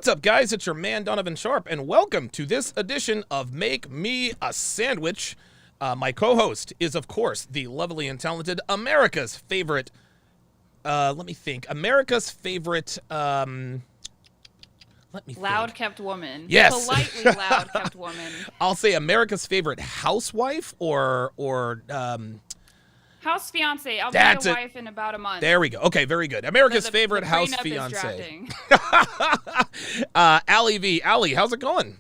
What's up, guys? It's your man, Donovan Sharpe, and welcome to this edition of Make Me a Sandwich. My co-host is, of course, the lovely and talented America's favorite, America's favorite, loud-kept woman. Yes. Politely loud-kept woman. I'll say America's favorite housewife or House fiance. I'll be a wife in about a month. There we go. Okay, very good. America's favorite house fiance. Allie V. Allie, how's it going?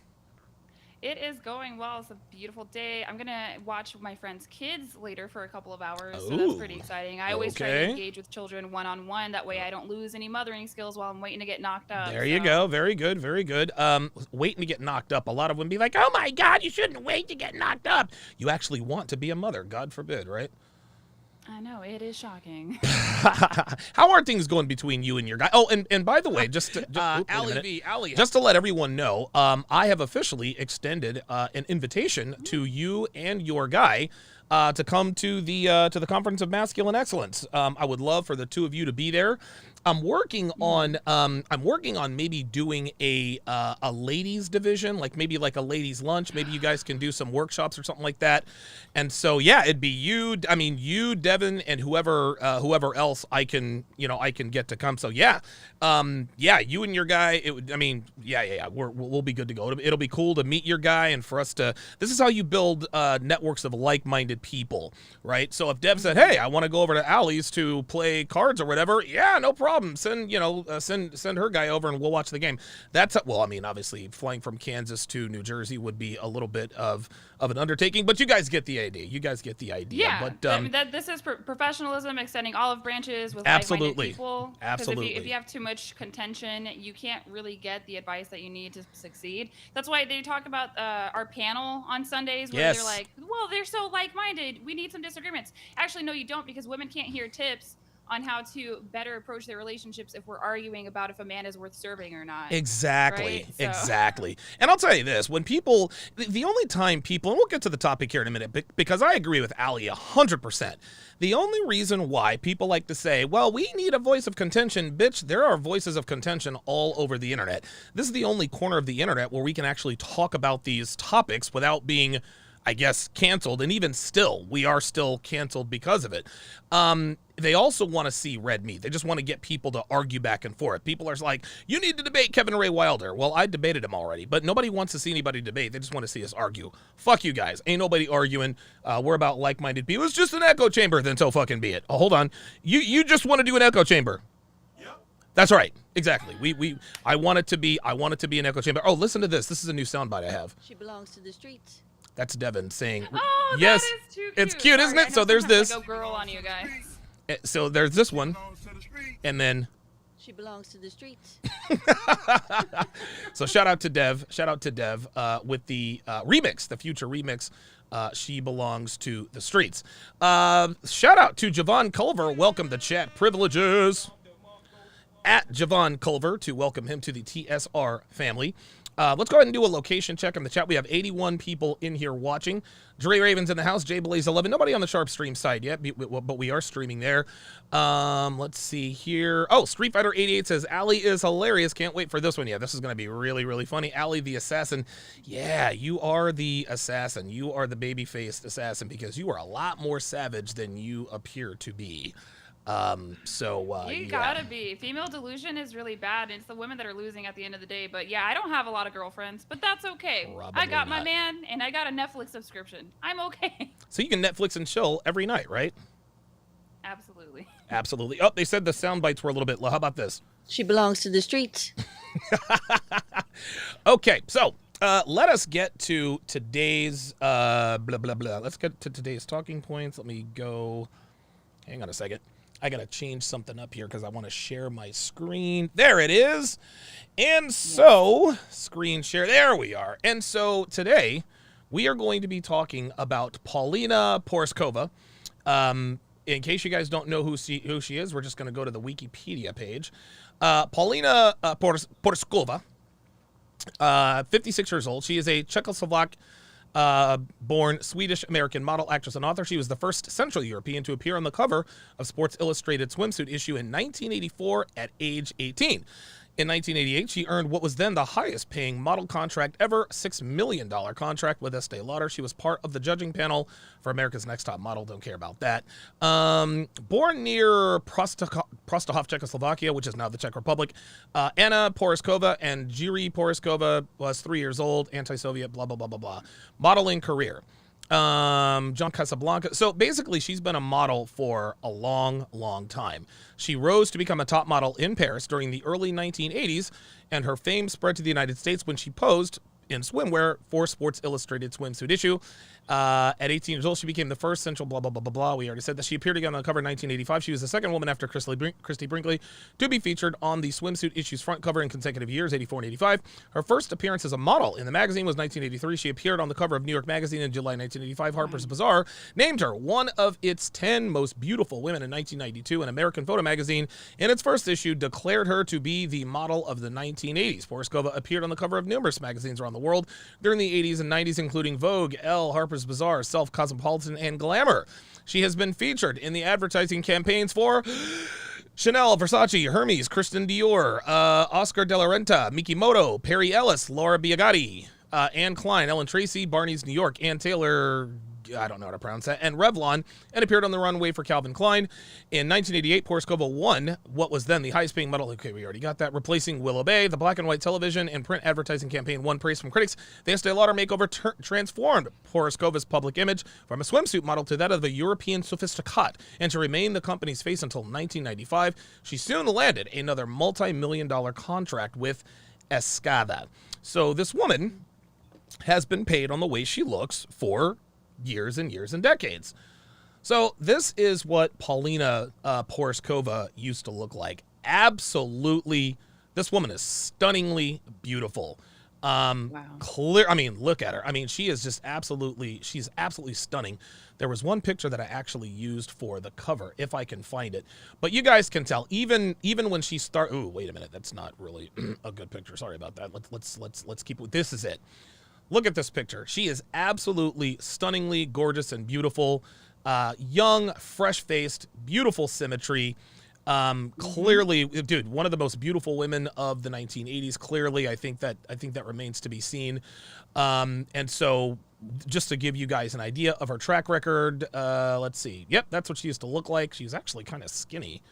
It is going well. It's a beautiful day. I'm going to watch my friend's kids later for a couple of hours, so that's pretty exciting. I always try to engage with children one-on-one. That way I don't lose any mothering skills while I'm waiting to get knocked up. There you go. Very good, very good. Waiting to get knocked up. A lot of women be like, oh my God, you shouldn't wait to get knocked up. You actually want to be a mother, God forbid, right? I know, it is shocking. How are things going between you and your guy? Oh, and by the way, just to let everyone know, I have officially extended an invitation to you and your guy to come to the Conference of Masculine Excellence. I would love for the two of you to be there. I'm working on maybe doing a ladies division, like maybe like a ladies lunch. Maybe you guys can do some workshops or something like that. And so yeah, it'd be you, Devin, and whoever else I can get to come. So yeah, you and your guy. We'll be good to go. It'll be cool to meet your guy and for us to. This is how you build networks of like-minded people, right? So if Dev said, hey, I want to go over to Allie's to play cards or whatever, yeah, no problem. Send her guy over and we'll watch the game. Obviously flying from Kansas to New Jersey would be a little bit of an undertaking, but you guys get the idea. Yeah, but this is professionalism, extending olive branches with like-minded people. Absolutely. If you have too much contention, you can't really get the advice that you need to succeed. That's why they talk about our panel on Sundays where they're like, well, they're so like-minded. We need some disagreements. Actually, no, you don't, because women can't hear tips on how to better approach their relationships if we're arguing about if a man is worth serving or not. Exactly, right? So. Exactly. And I'll tell you this, when people, the only time people, and we'll get to the topic here in a minute, because I agree with Allie 100%. The only reason why people like to say, well, we need a voice of contention, bitch, there are voices of contention all over the internet. This is the only corner of the internet where we can actually talk about these topics without being, I guess, canceled, and even still, we are still canceled because of it. They also want to see red meat. They just want to get people to argue back and forth. People are like, you need to debate Kevin Ray Wilder. Well, I debated him already, but nobody wants to see anybody debate. They just want to see us argue. Fuck you guys. Ain't nobody arguing. We're about like-minded people. It's just an echo chamber, then so fucking be it. Oh, hold on. You just want to do an echo chamber. Yep. That's right. Exactly. I want it to be an echo chamber. Oh, listen to this. This is a new soundbite I have. She belongs to the streets. That's Devin saying, oh, yes, that is too cute. It's cute, isn't it? So there's this. I go girl on you guys. So there's this one, and then she belongs to the streets. So shout out to Dev with the remix, the future remix. She belongs to the streets. Shout out to Javon Culver. Welcome to chat privileges. At Javon Culver to welcome him to the TSR family. Let's go ahead and do a location check in the chat. We have 81 people in here watching. Dre Raven's in the house. Jay Blaze 11. Nobody on the Sharp stream side yet, but we are streaming there. Let's see here. Oh, Street Fighter 88 says, Allie is hilarious. Can't wait for this one. Yeah, this is going to be really, really funny. Allie the assassin. Yeah, you are the assassin. You are the baby-faced assassin because you are a lot more savage than you appear to be. You gotta be. Female delusion is really bad. It's the women that are losing at the end of the day. But yeah, I don't have a lot of girlfriends, but that's okay. Probably I got not. my man, and I got a Netflix subscription. I'm okay. So you can Netflix and chill every night, right? Absolutely. Absolutely. Oh, they said the sound bites were a little bit low. How about this? She belongs to the streets. Okay, so let us get to today's blah, blah, blah. Let's get to today's talking points. Let me go. Hang on a second. I got to change something up here because I want to share my screen. There it is. And so, screen share. There we are. And so today, we are going to be talking about Paulina Porizkova. In case you guys don't know who she is, we're just going to go to the Wikipedia page. Paulina Porizkova, 56 years old. She is a Czechoslovak born Swedish-American model, actress, and author. She was the first Central European to appear on the cover of Sports Illustrated swimsuit issue in 1984 at age 18. In 1988, she earned what was then the highest paying model contract ever, $6 million contract with Estee Lauder. She was part of the judging panel for America's Next Top Model. Don't care about that. Born near Prostahov, Czechoslovakia, which is now the Czech Republic, Anna Porizkova and Jiri Porizkova was 3 years old, anti-Soviet, blah, blah, blah, blah, blah. Modeling career. John Casablanca. So basically, she's been a model for a long, long time. She rose to become a top model in Paris during the early 1980s, and her fame spread to the United States when she posed in swimwear for Sports Illustrated swimsuit issue. At 18 years old, she became the first central blah, blah, blah, blah, blah. We already said that. She appeared again on the cover in 1985. She was the second woman after Christy Brinkley to be featured on the swimsuit issue's front cover in consecutive years, 84 and 85. Her first appearance as a model in the magazine was 1983. She appeared on the cover of New York Magazine in July 1985. Harper's Bazaar named her one of its 10 most beautiful women in 1992, and American Photo magazine, in its first issue, declared her to be the model of the 1980s. Porizkova appeared on the cover of numerous magazines around the world during the 80s and 90s, including Vogue, Elle, Harper's Bazaar, Self, Cosmopolitan, and Glamour. She has been featured in the advertising campaigns for Chanel, Versace, Hermes, Christian Dior, Oscar de la Renta, Mikimoto, Perry Ellis, Laura Biagatti, Anne Klein, Ellen Tracy, Barney's New York, Ann Taylor, I don't know how to pronounce that, and Revlon, and appeared on the runway for Calvin Klein. In 1988, Porizkova won what was then the highest paying model. Okay, we already got that. Replacing Willow Bay, the black and white television and print advertising campaign won praise from critics. The Estee Lauder makeover transformed Porizkova's public image from a swimsuit model to that of a European sophisticate, and to remain the company's face until 1995. She soon landed another multi-million-dollar contract with Escada. So this woman has been paid on the way she looks for years and years and decades. So this is what Paulina Porizkova used to look like. Absolutely, this woman is stunningly beautiful. Wow. I mean, look at her. I mean, she's absolutely stunning. There was one picture that I actually used for the cover, if I can find it. But you guys can tell, even when she ooh, wait a minute, that's not really a good picture. Sorry about that. Let's keep, this is it. Look at this picture. She is absolutely stunningly gorgeous and beautiful. Young, fresh-faced, beautiful symmetry. Clearly, dude, one of the most beautiful women of the 1980s. Clearly, I think that remains to be seen. And so, just to give you guys an idea of her track record, let's see. Yep, that's what she used to look like. She was actually kind of skinny.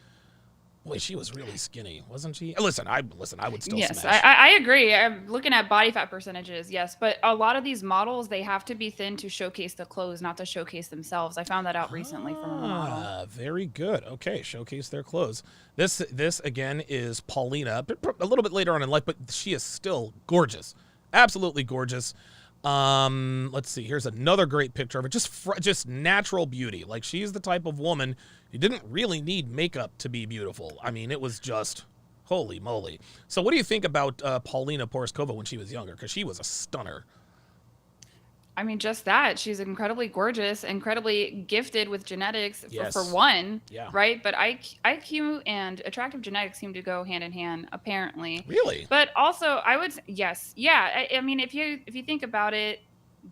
Boy, she was really skinny, wasn't she? Listen, I would still Yes, smash. I agree. I'm looking at body fat percentages, yes. But a lot of these models, they have to be thin to showcase the clothes, not to showcase themselves. I found that out recently from a model. Very good. Okay, showcase their clothes. This again is Paulina, a little bit later on in life, but she is still gorgeous. Absolutely gorgeous. Let's see. Here's another great picture of her. Just natural beauty. Like, she's the type of woman who didn't really need makeup to be beautiful. I mean, it was just holy moly. So what do you think about Paulina Porizkova when she was younger? Because she was a stunner. I mean, just that. She's incredibly gorgeous, incredibly gifted with genetics, Yes. for one, Yeah. right? But IQ and attractive genetics seem to go hand in hand, apparently. Really? But also, I would, yes. Yeah. I mean, if you think about it,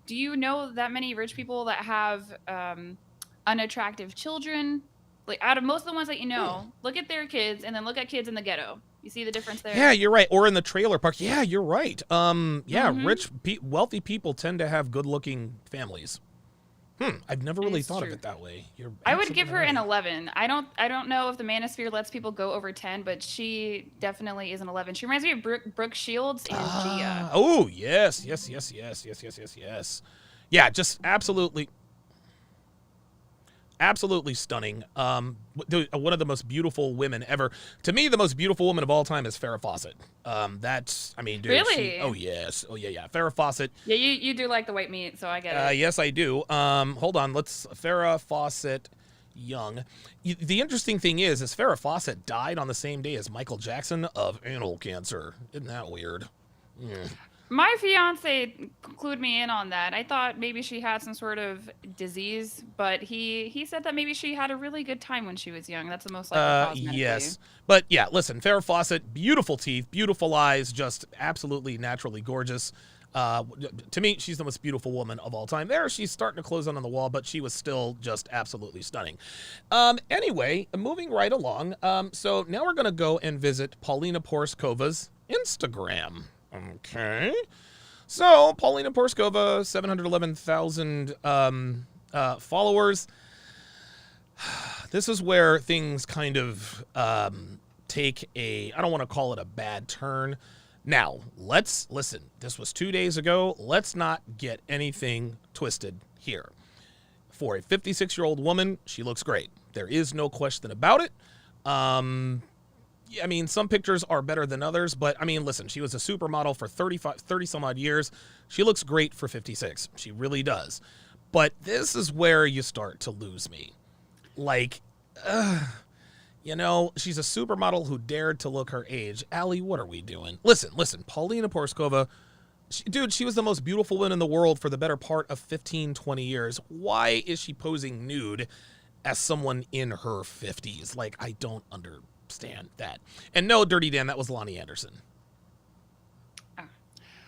do you know that many rich people that have unattractive children? Like, out of most of the ones that you know, look at their kids and then look at kids in the ghetto. You see the difference there? Yeah, you're right. Or in the trailer park. Yeah, you're right. Rich, wealthy people tend to have good-looking families. I've never really thought of it that way. I would give her an 11. I don't know if the Manosphere lets people go over 10, but she definitely is an 11. She reminds me of Brooke Shields and Gia. Oh, yes. Yeah, just absolutely stunning. One of the most beautiful women ever. To me, the most beautiful woman of all time is Farrah Fawcett. Dude. Really? Oh, yes. Oh, yeah. Farrah Fawcett. Yeah, you do like the white meat, so I get it. Yes, I do. Hold on. Farrah Fawcett Young. The interesting thing is Farrah Fawcett died on the same day as Michael Jackson of anal cancer. Isn't that weird? My fiance clued me in on that. I thought maybe she had some sort of disease, but he said that maybe she had a really good time when she was young. That's the most likely cause. Yes. But yeah, listen, Farrah Fawcett, beautiful teeth, beautiful eyes, just absolutely naturally gorgeous. To me, she's the most beautiful woman of all time. There, she's starting to close in on the wall, but she was still just absolutely stunning. Anyway, moving right along. So now we're going to go and visit Paulina Porizkova's Instagram. Okay. So Paulina Porizkova, 711,000 followers. This is where things kind of take a, I don't want to call it a bad turn. Now, let's listen. This was 2 days ago. Let's not get anything twisted here. For a 56-year-old woman, she looks great. There is no question about it. I mean, some pictures are better than others, but I mean, listen, she was a supermodel for 30 some odd years. She looks great for 56. She really does. But this is where you start to lose me. Like, you know, she's a supermodel who dared to look her age. Allie, what are we doing? Listen, Paulina Porizkova, dude, she was the most beautiful woman in the world for the better part of 15, 20 years. Why is she posing nude as someone in her 50s? Like, I don't understand that. And no, Dirty Dan, that was Lonnie Anderson. Oh.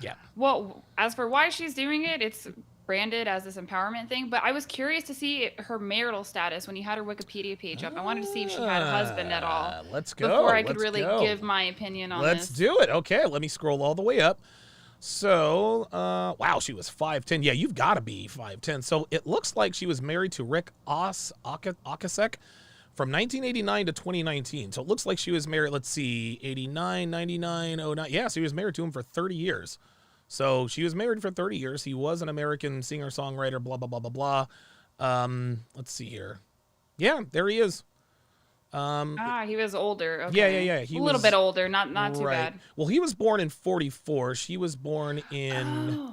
Yeah. Well, as for why she's doing it, it's branded as this empowerment thing, but I was curious to see her marital status when you had her Wikipedia page up. I wanted to see if she had a husband at all. Let's go. Before I could really give my opinion on Let's this. do it. Okay, let me scroll all the way up. So, wow, she was 5'10". Yeah, you've got to be 5'10". So it looks like she was married to Rick Ocasek from 1989 to 2019. So it looks like she was married, let's see, 89, 99, 09. Yeah, so he was married to him for 30 years. So she was married for 30 years. He was an American singer-songwriter, blah, blah, blah, blah, blah. Let's see here. Yeah, there he is. He was older. Okay. Yeah. He was a little bit older, not too bad. Well, he was born in 44. She was born in...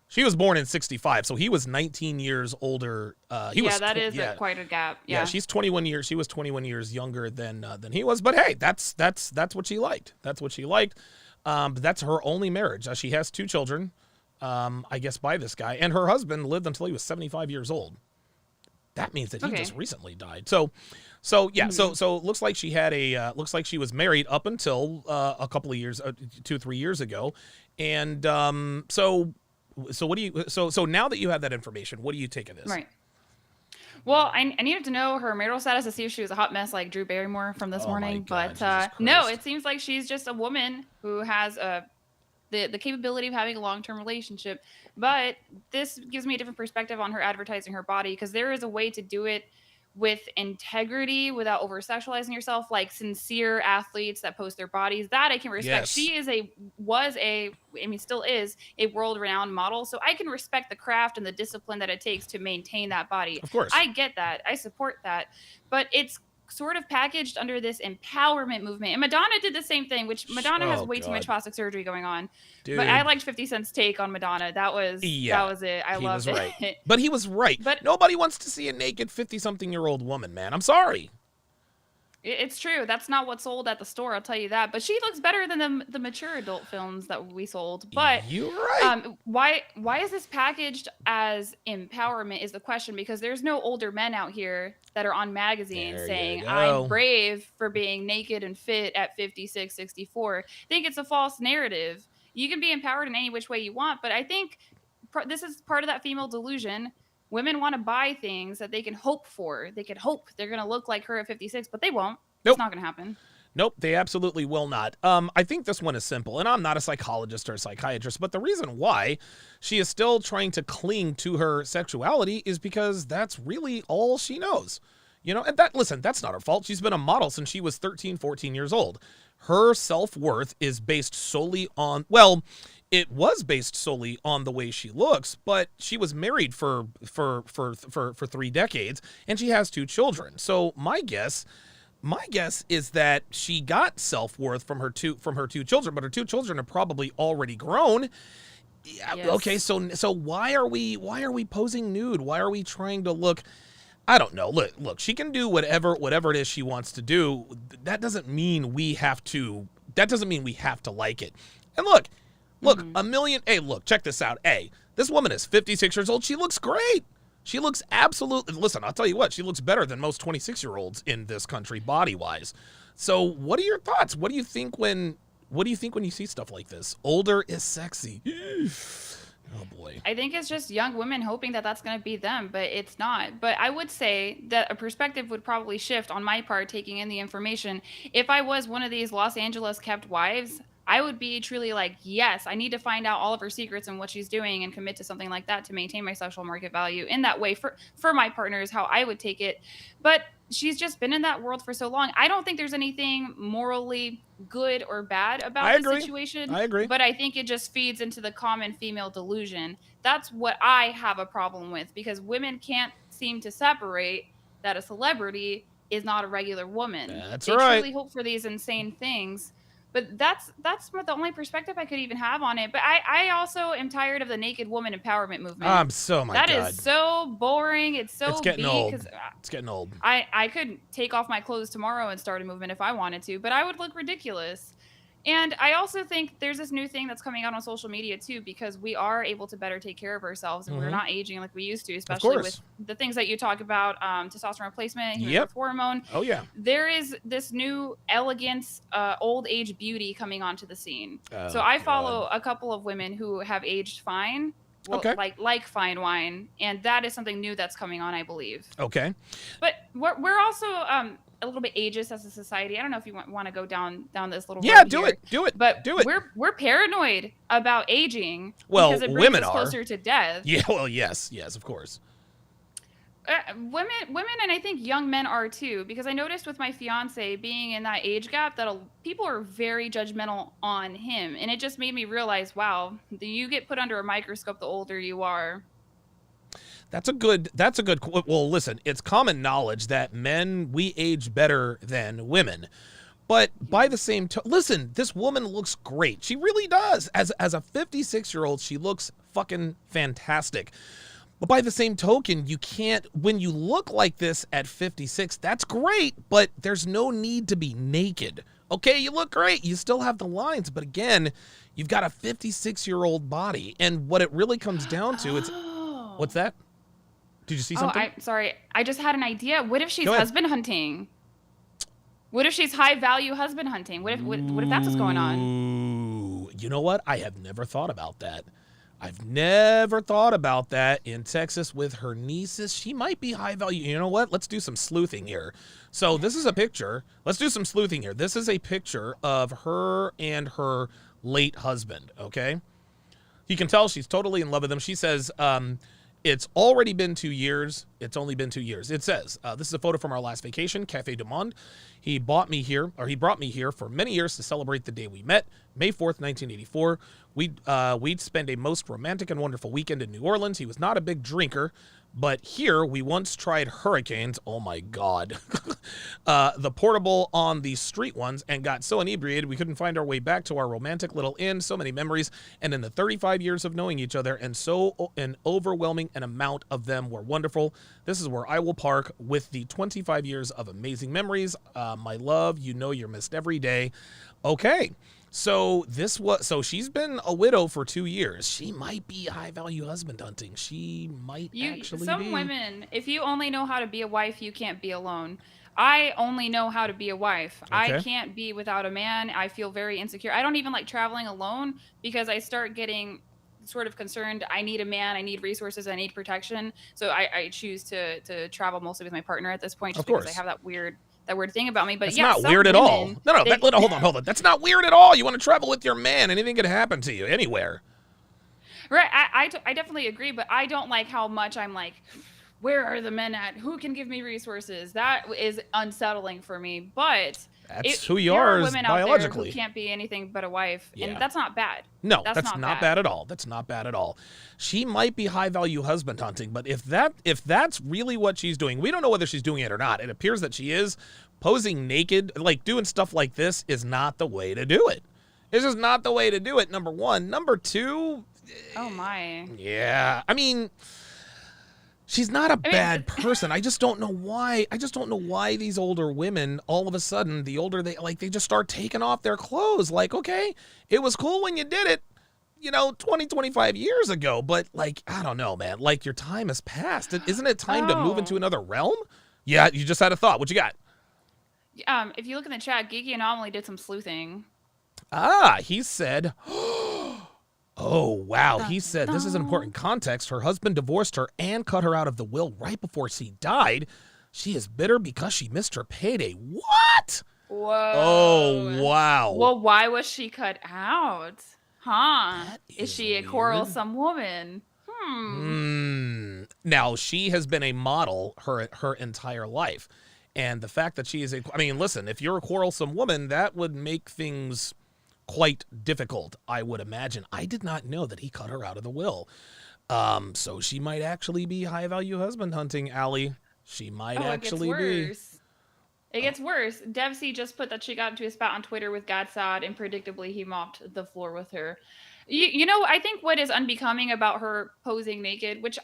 She was born in 65, so he was 19 years older. That is quite a gap. Yeah, she's 21 years. She was 21 years younger than he was. But hey, that's what she liked. That's what she liked. But that's her only marriage. She has 2 children, I guess, by this guy. And her husband lived until he was 75 years old. That means that he just recently died. So yeah. Mm-hmm. So it looks like she had looks like she was married up until a couple of years, 2-3 years ago. And so what do you? So now that you have that information, what do you take of this? Right. Well, I needed to know her marital status to see if she was a hot mess like Drew Barrymore from this morning. God, but no, it seems like she's just a woman who has the capability of having a long-term relationship. But this gives me a different perspective on her advertising her body, because there is a way to do it with integrity without over-sexualizing yourself, like sincere athletes that post their bodies. That I can respect. Yes. She still is a world-renowned model, so I can respect the craft and the discipline that it takes to maintain that body. Of course. I get that. I support that. But it's sort of packaged under this empowerment movement. And Madonna did the same thing, which Madonna has way too much plastic surgery going on. Dude. But I liked 50 Cent's take on Madonna. That was it. I loved it. Right. But he was right. But nobody wants to see a naked 50-something-year-old woman, man. I'm sorry. It's true. That's not what sold at the store, I'll tell you that. But she looks better than the mature adult films that we sold. But you're right. Why is this packaged as empowerment is the question, because there's no older men out here that are on magazines saying, I'm brave for being naked and fit at 56, 64. I think it's a false narrative. You can be empowered in any which way you want, but I think this is part of that female delusion. Women want to buy things that they can hope for. They can hope they're going to look like her at 56, but they won't. Nope. It's not going to happen. Nope, they absolutely will not. I think this one is simple, and I'm not a psychologist or a psychiatrist, but the reason why she is still trying to cling to her sexuality is because that's really all she knows. You know, and that's not her fault. She's been a model since she was 13, 14 years old. Her self-worth is based solely on, it was based solely on the way she looks, but she was married for 3 decades, and she has 2 children. So my guess is that she got self-worth from her two children, but her 2 children are probably already grown. Yeah, yes. Okay, so why are we posing nude? Why are we trying to look? I don't know. Look, she can do whatever it is she wants to do. That doesn't mean we have to like it. And look, a million. Hey, look, check this out. Hey, this woman is 56 years old. She looks great. She looks absolutely. Listen, I'll tell you what. She looks better than most 26-year-olds in this country, body-wise. So, what are your thoughts? What do you think when What do you think when you see stuff like this? Older is sexy. Oh boy. I think it's just young women hoping that that's going to be them, but it's not. But I would say that a perspective would probably shift on my part, taking in the information. If I was one of these Los Angeles kept wives, I would be truly like, yes, I need to find out all of her secrets and what she's doing and commit to something like that to maintain my social market value in that way for my partner is how I would take it. But she's just been in that world for so long. I don't think there's anything morally good or bad about the situation. I agree. But I think it just feeds into the common female delusion. That's what I have a problem with, because women can't seem to separate that a celebrity is not a regular woman. They truly hope for these insane things. But that's the only perspective I could even have on it. But I also am tired of the naked woman empowerment movement. That is so boring. It's so it's getting old. It's getting old. I could take off my clothes tomorrow and start a movement if I wanted to, but I would look ridiculous. And I also think there's this new thing that's coming out on social media too, because we are able to better take care of ourselves and we're not aging like we used to, especially with the things that you talk about, testosterone replacement, growth hormone. Oh yeah. There is this new elegance, old age beauty coming onto the scene. So I follow a couple of women who have aged fine. Well, like fine wine, and that is something new that's coming on, I believe. Okay. But we're also a little bit ageist as a society. I don't know if you want to go down this little road here. Do it. But do it. We're paranoid about aging because it brings women us closer to death. Yeah, well, yes, of course. Women, and I think young men are too, because I noticed with my fiance being in that age gap that people are very judgmental on him, and it just made me realize, wow, you get put under a microscope the older you are. That's a good. Well, listen, it's common knowledge that men, we age better than women. But by the same listen, this woman looks great. She really does. As a 56-year-old, she looks fucking fantastic. But by the same token, you can't, when you look like this at 56, that's great, but there's no need to be naked. Okay, you look great. You still have the lines, but again, you've got a 56-year-old body. And what it really comes down to, it's, what's that? Did you see something? Sorry. I just had an idea. What if she's husband hunting? What if she's high value husband hunting? What if that's what's going on? Ooh, you know what? I have never thought about that. I've never thought about that. In Texas with her nieces, she might be high value. You know what? Let's do some sleuthing here. So this is a picture. Let's do some sleuthing here. This is a picture of her and her late husband, okay? You can tell she's totally in love with him. She says, it's already been 2 years. It's only been 2 years. It says, this is a photo from our last vacation, Café du Monde. He brought me here for many years to celebrate the day we met, May 4th, 1984. We'd spend a most romantic and wonderful weekend in New Orleans. He was not a big drinker, but here we once tried Hurricanes. Oh my God. The portable on the street ones, and got so inebriated we couldn't find our way back to our romantic little inn. So many memories. And in the 35 years of knowing each other, and so an overwhelming amount of them were wonderful. This is where I will park with the 25 years of amazing memories. My love, you know you're missed every day. Okay. So she's been a widow for 2 years. She might be high value husband hunting. She might actually some be. Women, if you only know how to be a wife, you can't be alone. I only know how to be a wife. Okay. I can't be without a man. I feel very insecure. I don't even like traveling alone because I start getting sort of concerned. I need a man. I need resources. I need protection. So I choose to travel mostly with my partner at this point, just because I have that weird thing about me. But it's not weird at all. No, hold on. That's not weird at all. You want to travel with your man. Anything could happen to you anywhere. Right. I definitely agree, but I don't like how much I'm like, where are the men at? Who can give me resources? That is unsettling for me. But that's who you are women biologically. Out there who can't be anything but a wife, and that's not bad. No, that's not bad at all. That's not bad at all. She might be high value husband hunting, but if that's really what she's doing, we don't know whether she's doing it or not. It appears that she is. Posing naked, like doing stuff like this, is not the way to do it. It's just not the way to do it. Number one. Number two. Oh my. Yeah, I mean, she's not a bad person. I just don't know why. These older women, all of a sudden, the older they just start taking off their clothes. Like, okay, it was cool when you did it, 20, 25 years ago, but like, I don't know, man. Like, your time has passed. Isn't it time to move into another realm? Yeah, you just had a thought. What you got? If you look in the chat, Geeky Anomaly did some sleuthing. He said, oh, wow. He said, this is an important context. Her husband divorced her and cut her out of the will right before she died. She is bitter because she missed her payday. What? Whoa. Oh, wow. Well, why was she cut out? Huh? Is she a quarrelsome woman? Now, she has been a model her entire life. And the fact that she is I mean, listen, if you're a quarrelsome woman, that would make things quite difficult, I would imagine. I did not know that he cut her out of the will. So she might actually be high-value husband hunting, Allie. She might actually be. It gets worse. Devsy just put that she got into a spat on Twitter with Gadsad, and predictably he mopped the floor with her. You know, I think what is unbecoming about her posing naked, which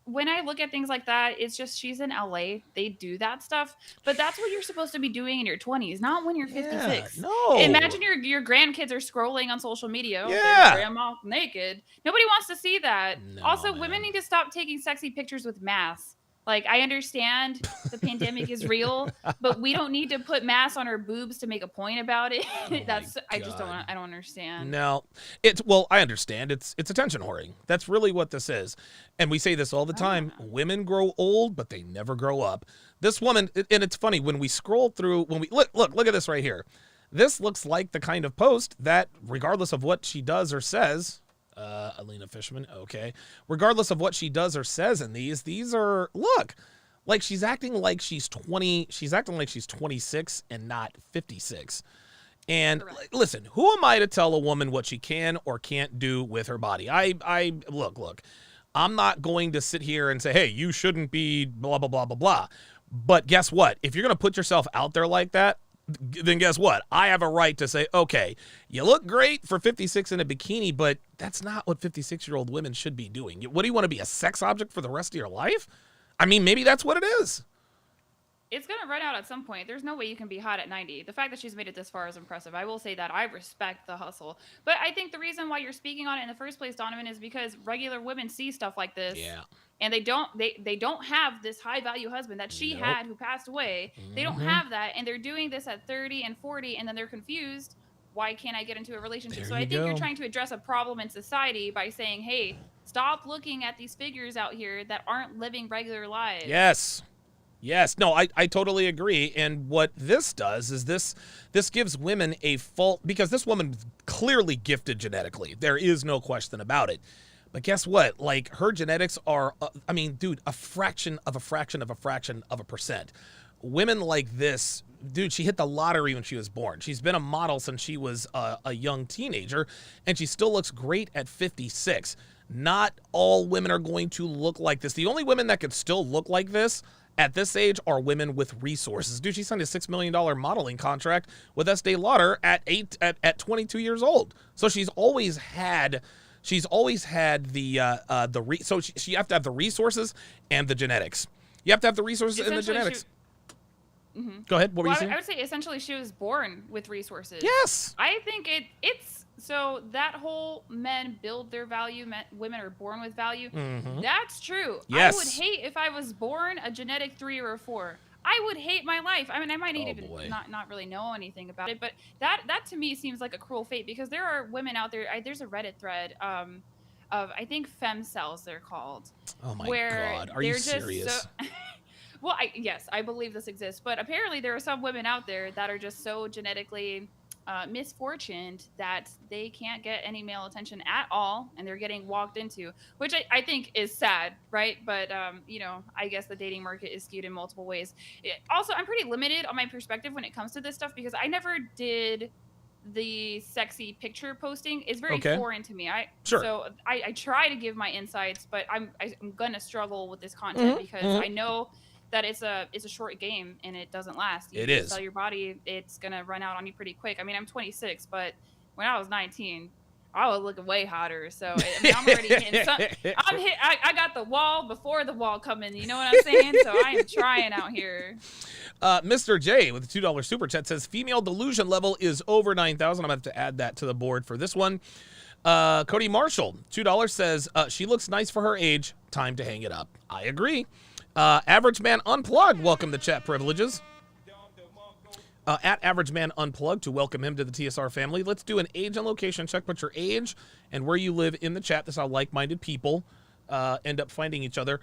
when I look at things like that, it's just she's in LA. They do that stuff. But that's what you're supposed to be doing in your 20s, not when you're 56. No. Imagine your grandkids are scrolling on social media. Yeah. Their grandma naked. Nobody wants to see that. No, also, man. Women need to stop taking sexy pictures with masks. Like, I understand the pandemic is real, but we don't need to put masks on our boobs to make a point about it. I don't understand. No, I understand. It's attention whoring. That's really what this is. And we say this all the time. Women grow old, but they never grow up. This woman, and it's funny, when we scroll through, look at this right here. This looks like the kind of post that, regardless of what she does or says, Alina Fishman, okay. Regardless of what she does or says in these are, look, like she's acting like she's 20, she's acting like she's 26 and not 56. And listen, who am I to tell a woman what she can or can't do with her body? Look, I'm not going to sit here and say, hey, you shouldn't be blah, blah, blah, blah, blah. But guess what? If you're going to put yourself out there like that, then guess what? I have a right to say, okay, you look great for 56 in a bikini, but that's not what 56-year-old women should be doing. What do you want to be, a sex object for the rest of your life? I mean, maybe that's what it is. It's going to run out at some point. There's no way you can be hot at 90. The fact that she's made it this far is impressive. I will say that. I respect the hustle. But I think the reason why you're speaking on it in the first place, Donovan, is because regular women see stuff like this. Yeah. And they don't have this high value husband that she had who passed away. They don't have that, and they're doing this at 30 and 40, and then they're confused. Why can't I get into a relationship? So I think you're trying to address a problem in society by saying, hey, stop looking at these figures out here that aren't living regular lives. Yes. No, I totally agree. And what this does is this gives women a false, because this woman clearly gifted genetically. There is no question about it. But guess what? Like, her genetics are, I mean, dude, a fraction of a fraction of a fraction of a percent. Women like this, dude, she hit the lottery when she was born. She's been a model since she was a young teenager, and she still looks great at 56. Not all women are going to look like this. The only women that could still look like this at this age are women with resources. Dude, she signed a $6 million modeling contract with Estee Lauder at 22 years old. So she's always had the so she have to have the resources and the genetics. You have to have the resources and the genetics. Go ahead. What were you saying? I would say essentially she was born with resources. Yes. I think it's so that whole men build their value, women are born with value. That's true. Yes. I would hate if I was born a genetic 3 or a 4. I would hate my life. I mean, I might even not really know anything about it, but that to me seems like a cruel fate, because there are women out there. There's a Reddit thread of, I think, fem-cells they're called. Oh my God, are you serious? Well, yes, I believe this exists, but apparently there are some women out there that are just so genetically misfortuned that they can't get any male attention at all, and they're getting walked into, which I think is sad, right? But you know, I guess the dating market is skewed in multiple ways. Also, I'm pretty limited on my perspective when it comes to this stuff, because I never did the sexy picture posting. Is very foreign to me. So I try to give my insights, but I'm gonna struggle with this content because I know that it's a short game and it doesn't last. You sell your body, it's gonna run out on you pretty quick. I mean, I'm 26, but when I was 19, I was looking way hotter. So I mean, I'm already hitting I got the wall before the wall coming. You know what I'm saying? So I am trying out here. Mr. J with a $2 super chat says female delusion level is over 9,000. I'm gonna have to add that to the board for this one. Cody Marshall, $2 says she looks nice for her age. Time to hang it up. I agree. Average Man Unplugged, welcome to chat privileges. at Average Man Unplugged to welcome him to the TSR family. Let's do an age and location check. Put your age and where you live in the chat. This is how like-minded people end up finding each other.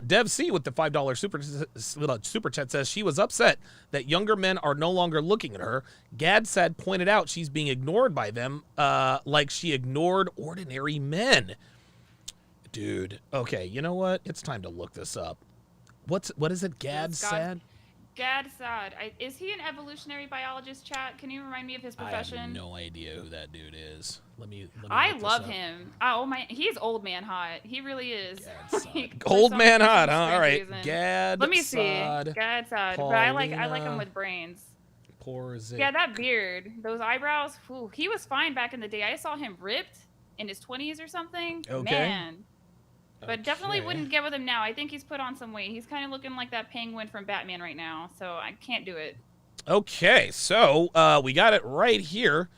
Dev C with the $5 super chat says she was upset that younger men are no longer looking at her. Gadsad pointed out she's being ignored by them like she ignored ordinary men. Dude, okay, you know what? It's time to look this up. What is it? Gadsad? Gadsad. Is he an evolutionary biologist, chat? Can you remind me of his profession? I have no idea who that dude is. Let me I love him. Oh my, he's old man hot. He really is. Like, old man hot, huh? All right. Gadsad. Let me see. Gadsad. But I like him with brains. Porzikova. Yeah, that beard, those eyebrows. Whew, he was fine back in the day. I saw him ripped in his 20s or something. Okay. Man. But definitely wouldn't get with him now. I think he's put on some weight. He's kind of looking like that penguin from Batman right now, so I can't do it. Okay, so we got it right here.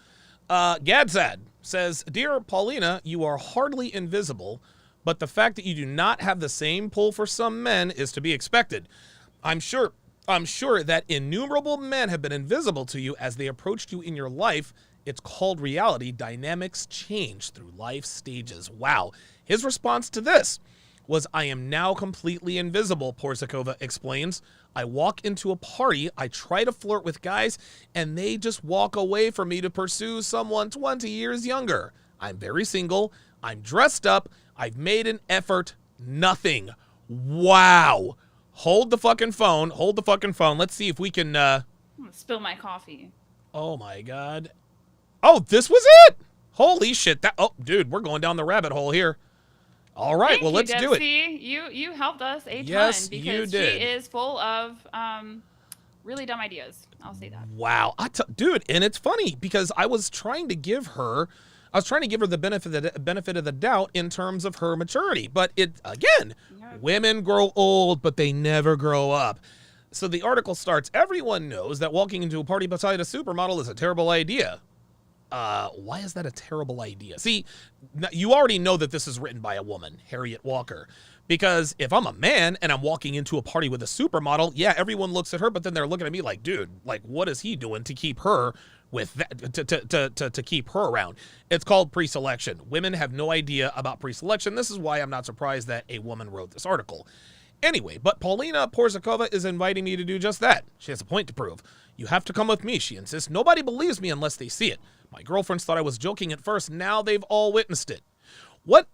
Gadzad says, Dear Paulina, you are hardly invisible, but the fact that you do not have the same pull for some men is to be expected. I'm sure that innumerable men have been invisible to you as they approached you in your life. It's called reality. Dynamics change through life stages. Wow. His response to this was, I am now completely invisible, Porzikova explains. I walk into a party, I try to flirt with guys, and they just walk away from me to pursue someone 20 years younger. I'm very single. I'm dressed up. I've made an effort. Nothing. Wow. Hold the fucking phone. Hold the fucking phone. Let's see if we can... I'm gonna spill my coffee. Oh, my God. Oh, this was it. Holy shit. Oh, dude, we're going down the rabbit hole here. All right, well, let's do it. You helped us a ton. Yes, because you did. She is full of really dumb ideas. I'll say that. Wow, dude, and it's funny because I was trying to give her the benefit of the doubt in terms of her maturity, but women grow old, but they never grow up. So the article starts, everyone knows that walking into a party beside a supermodel is a terrible idea. Why is that a terrible idea? See, you already know that this is written by a woman, Harriet Walker, because if I'm a man and I'm walking into a party with a supermodel, yeah, everyone looks at her, but then they're looking at me like, dude, like, what is he doing to keep her with that, to keep her around? It's called pre-selection. Women have no idea about pre-selection. This is why I'm not surprised that a woman wrote this article. Anyway, but Paulina Porzikova is inviting me to do just that. She has a point to prove. You have to come with me, she insists. Nobody believes me unless they see it. My girlfriends thought I was joking at first. Now they've all witnessed it. What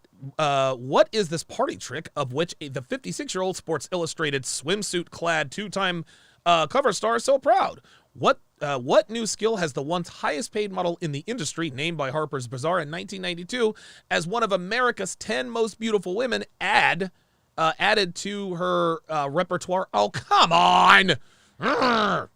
is this party trick of which the 56-year-old Sports Illustrated swimsuit-clad two-time cover star is so proud? What new skill has the once highest-paid model in the industry, named by Harper's Bazaar in 1992 as one of America's 10 most beautiful women, added to her repertoire? Oh, come on! Urgh.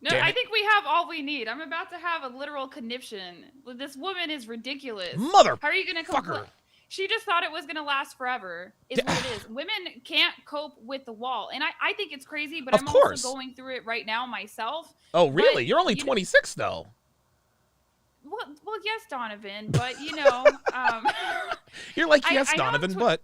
No, I think we have all we need. I'm about to have a literal conniption. This woman is ridiculous. Mother. How are you going to complain? She just thought it was going to last forever, is what it is. Women can't cope with the wall. And I think it's crazy, but I'm also going through it right now myself. Oh, really? You're only 26, though. Well, yes, Donovan, but, you know. You're like, yes, Donovan, but.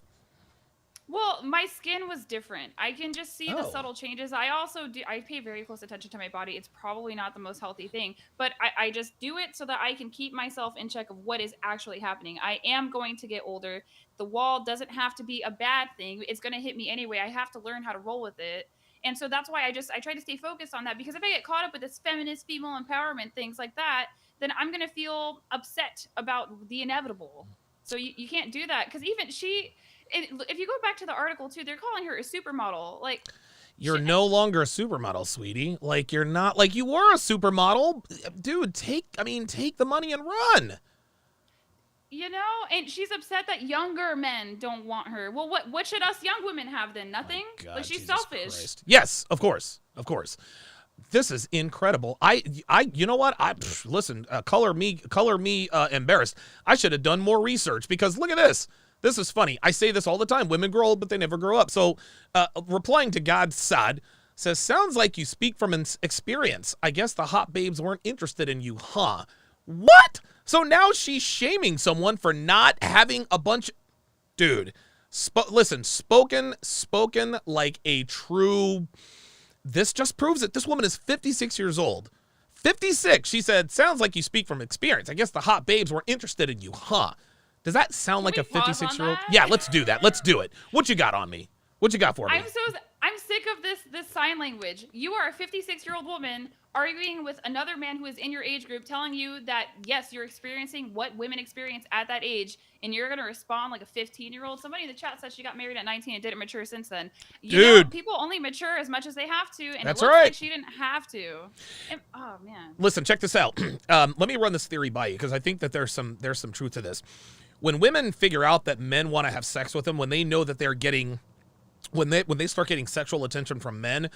Well, my skin was different. I can just see the subtle changes. I also I pay very close attention to my body. It's probably not the most healthy thing, but I just do it so that I can keep myself in check of what is actually happening. I am going to get older. The wall doesn't have to be a bad thing. It's going to hit me anyway. I have to learn how to roll with it. And so that's why I try to stay focused on that, because if I get caught up with this feminist female empowerment, things like that, then I'm going to feel upset about the inevitable. So you can't do that, because even if you go back to the article too, they're calling her a supermodel. Like, you're no longer a supermodel, sweetie. Like, you're not, like, you were a supermodel. Dude, take the money and run. You know, and she's upset that younger men don't want her. Well, what should us young women have then? Nothing? God, like, she's Jesus selfish. Christ. Yes, of course. Of course. This is incredible. You know what? Listen, color me embarrassed. I should have done more research, because look at this. This is funny. I say this all the time. Women grow old, but they never grow up. So, replying to Gadsad says, sounds like you speak from experience. I guess the hot babes weren't interested in you, huh? What? So now she's shaming someone for not having a bunch. Dude, listen, spoken like a true. This just proves it. This woman is 56 years old. 56. She said, sounds like you speak from experience. I guess the hot babes were interested in you, huh? Does that sound like a 56-year-old? Yeah, let's do that. Let's do it. What you got on me? What you got for me? I'm sick of this sign language. You are a 56-year-old woman arguing with another man who is in your age group, telling you that, yes, you're experiencing what women experience at that age, and you're going to respond like a 15-year-old. Somebody in the chat said she got married at 19 and didn't mature since then. You know, people only mature as much as they have to, and that's it looks right. like she didn't have to. And, oh, man. Listen, check this out. Let me run this theory by you, because I think that there's some truth to this. When women figure out that men want to have sex with them, when they know that they're getting... When they start getting sexual attention from men,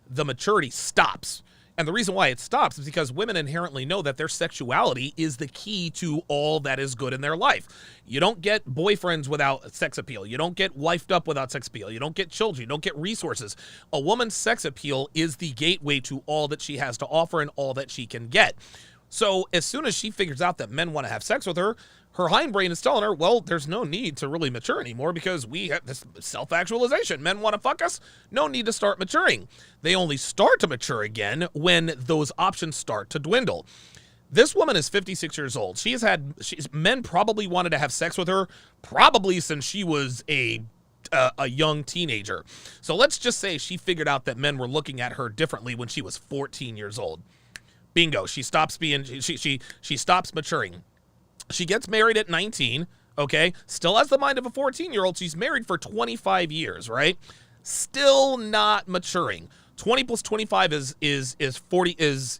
the maturity stops. And the reason why it stops is because women inherently know that their sexuality is the key to all that is good in their life. You don't get boyfriends without sex appeal. You don't get wifed up without sex appeal. You don't get children. You don't get resources. A woman's sex appeal is the gateway to all that she has to offer and all that she can get. So as soon as she figures out that men want to have sex with her, her hindbrain is telling her, well, there's no need to really mature anymore because we have this self-actualization. Men want to fuck us. No need to start maturing. They only start to mature again when those options start to dwindle. This woman is 56 years old. Men probably wanted to have sex with her probably since she was a young teenager. So let's just say she figured out that men were looking at her differently when she was 14 years old. Bingo. She stops maturing. She gets married at 19, okay? Still has the mind of a 14-year-old. She's married for 25 years, right? Still not maturing. 20 plus 25 is 40 is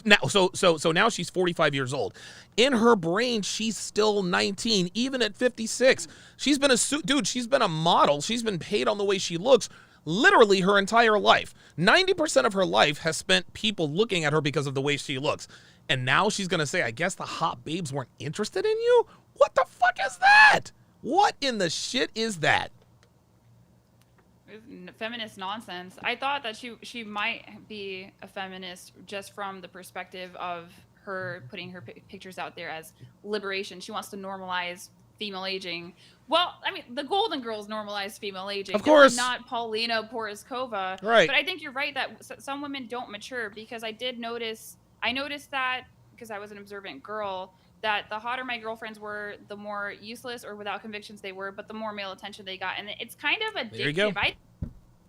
now so now she's 45 years old. In her brain, she's still 19 even at 56. She's been she's been a model. She's been paid on the way she looks literally her entire life. 90% of her life has spent people looking at her because of the way she looks. And now she's going to say, I guess the hot babes weren't interested in you? What the fuck is that? What in the shit is that? Feminist nonsense. I thought that she might be a feminist just from the perspective of her putting her pictures out there as liberation. She wants to normalize female aging. Well, I mean, the Golden Girls normalized female aging. Of course. Not Paulina Porizkova. Right. But I think you're right that some women don't mature because I noticed that because I was an observant girl, that the hotter my girlfriends were, the more useless or without convictions they were, but the more male attention they got. And it's kind of addictive. There you go. I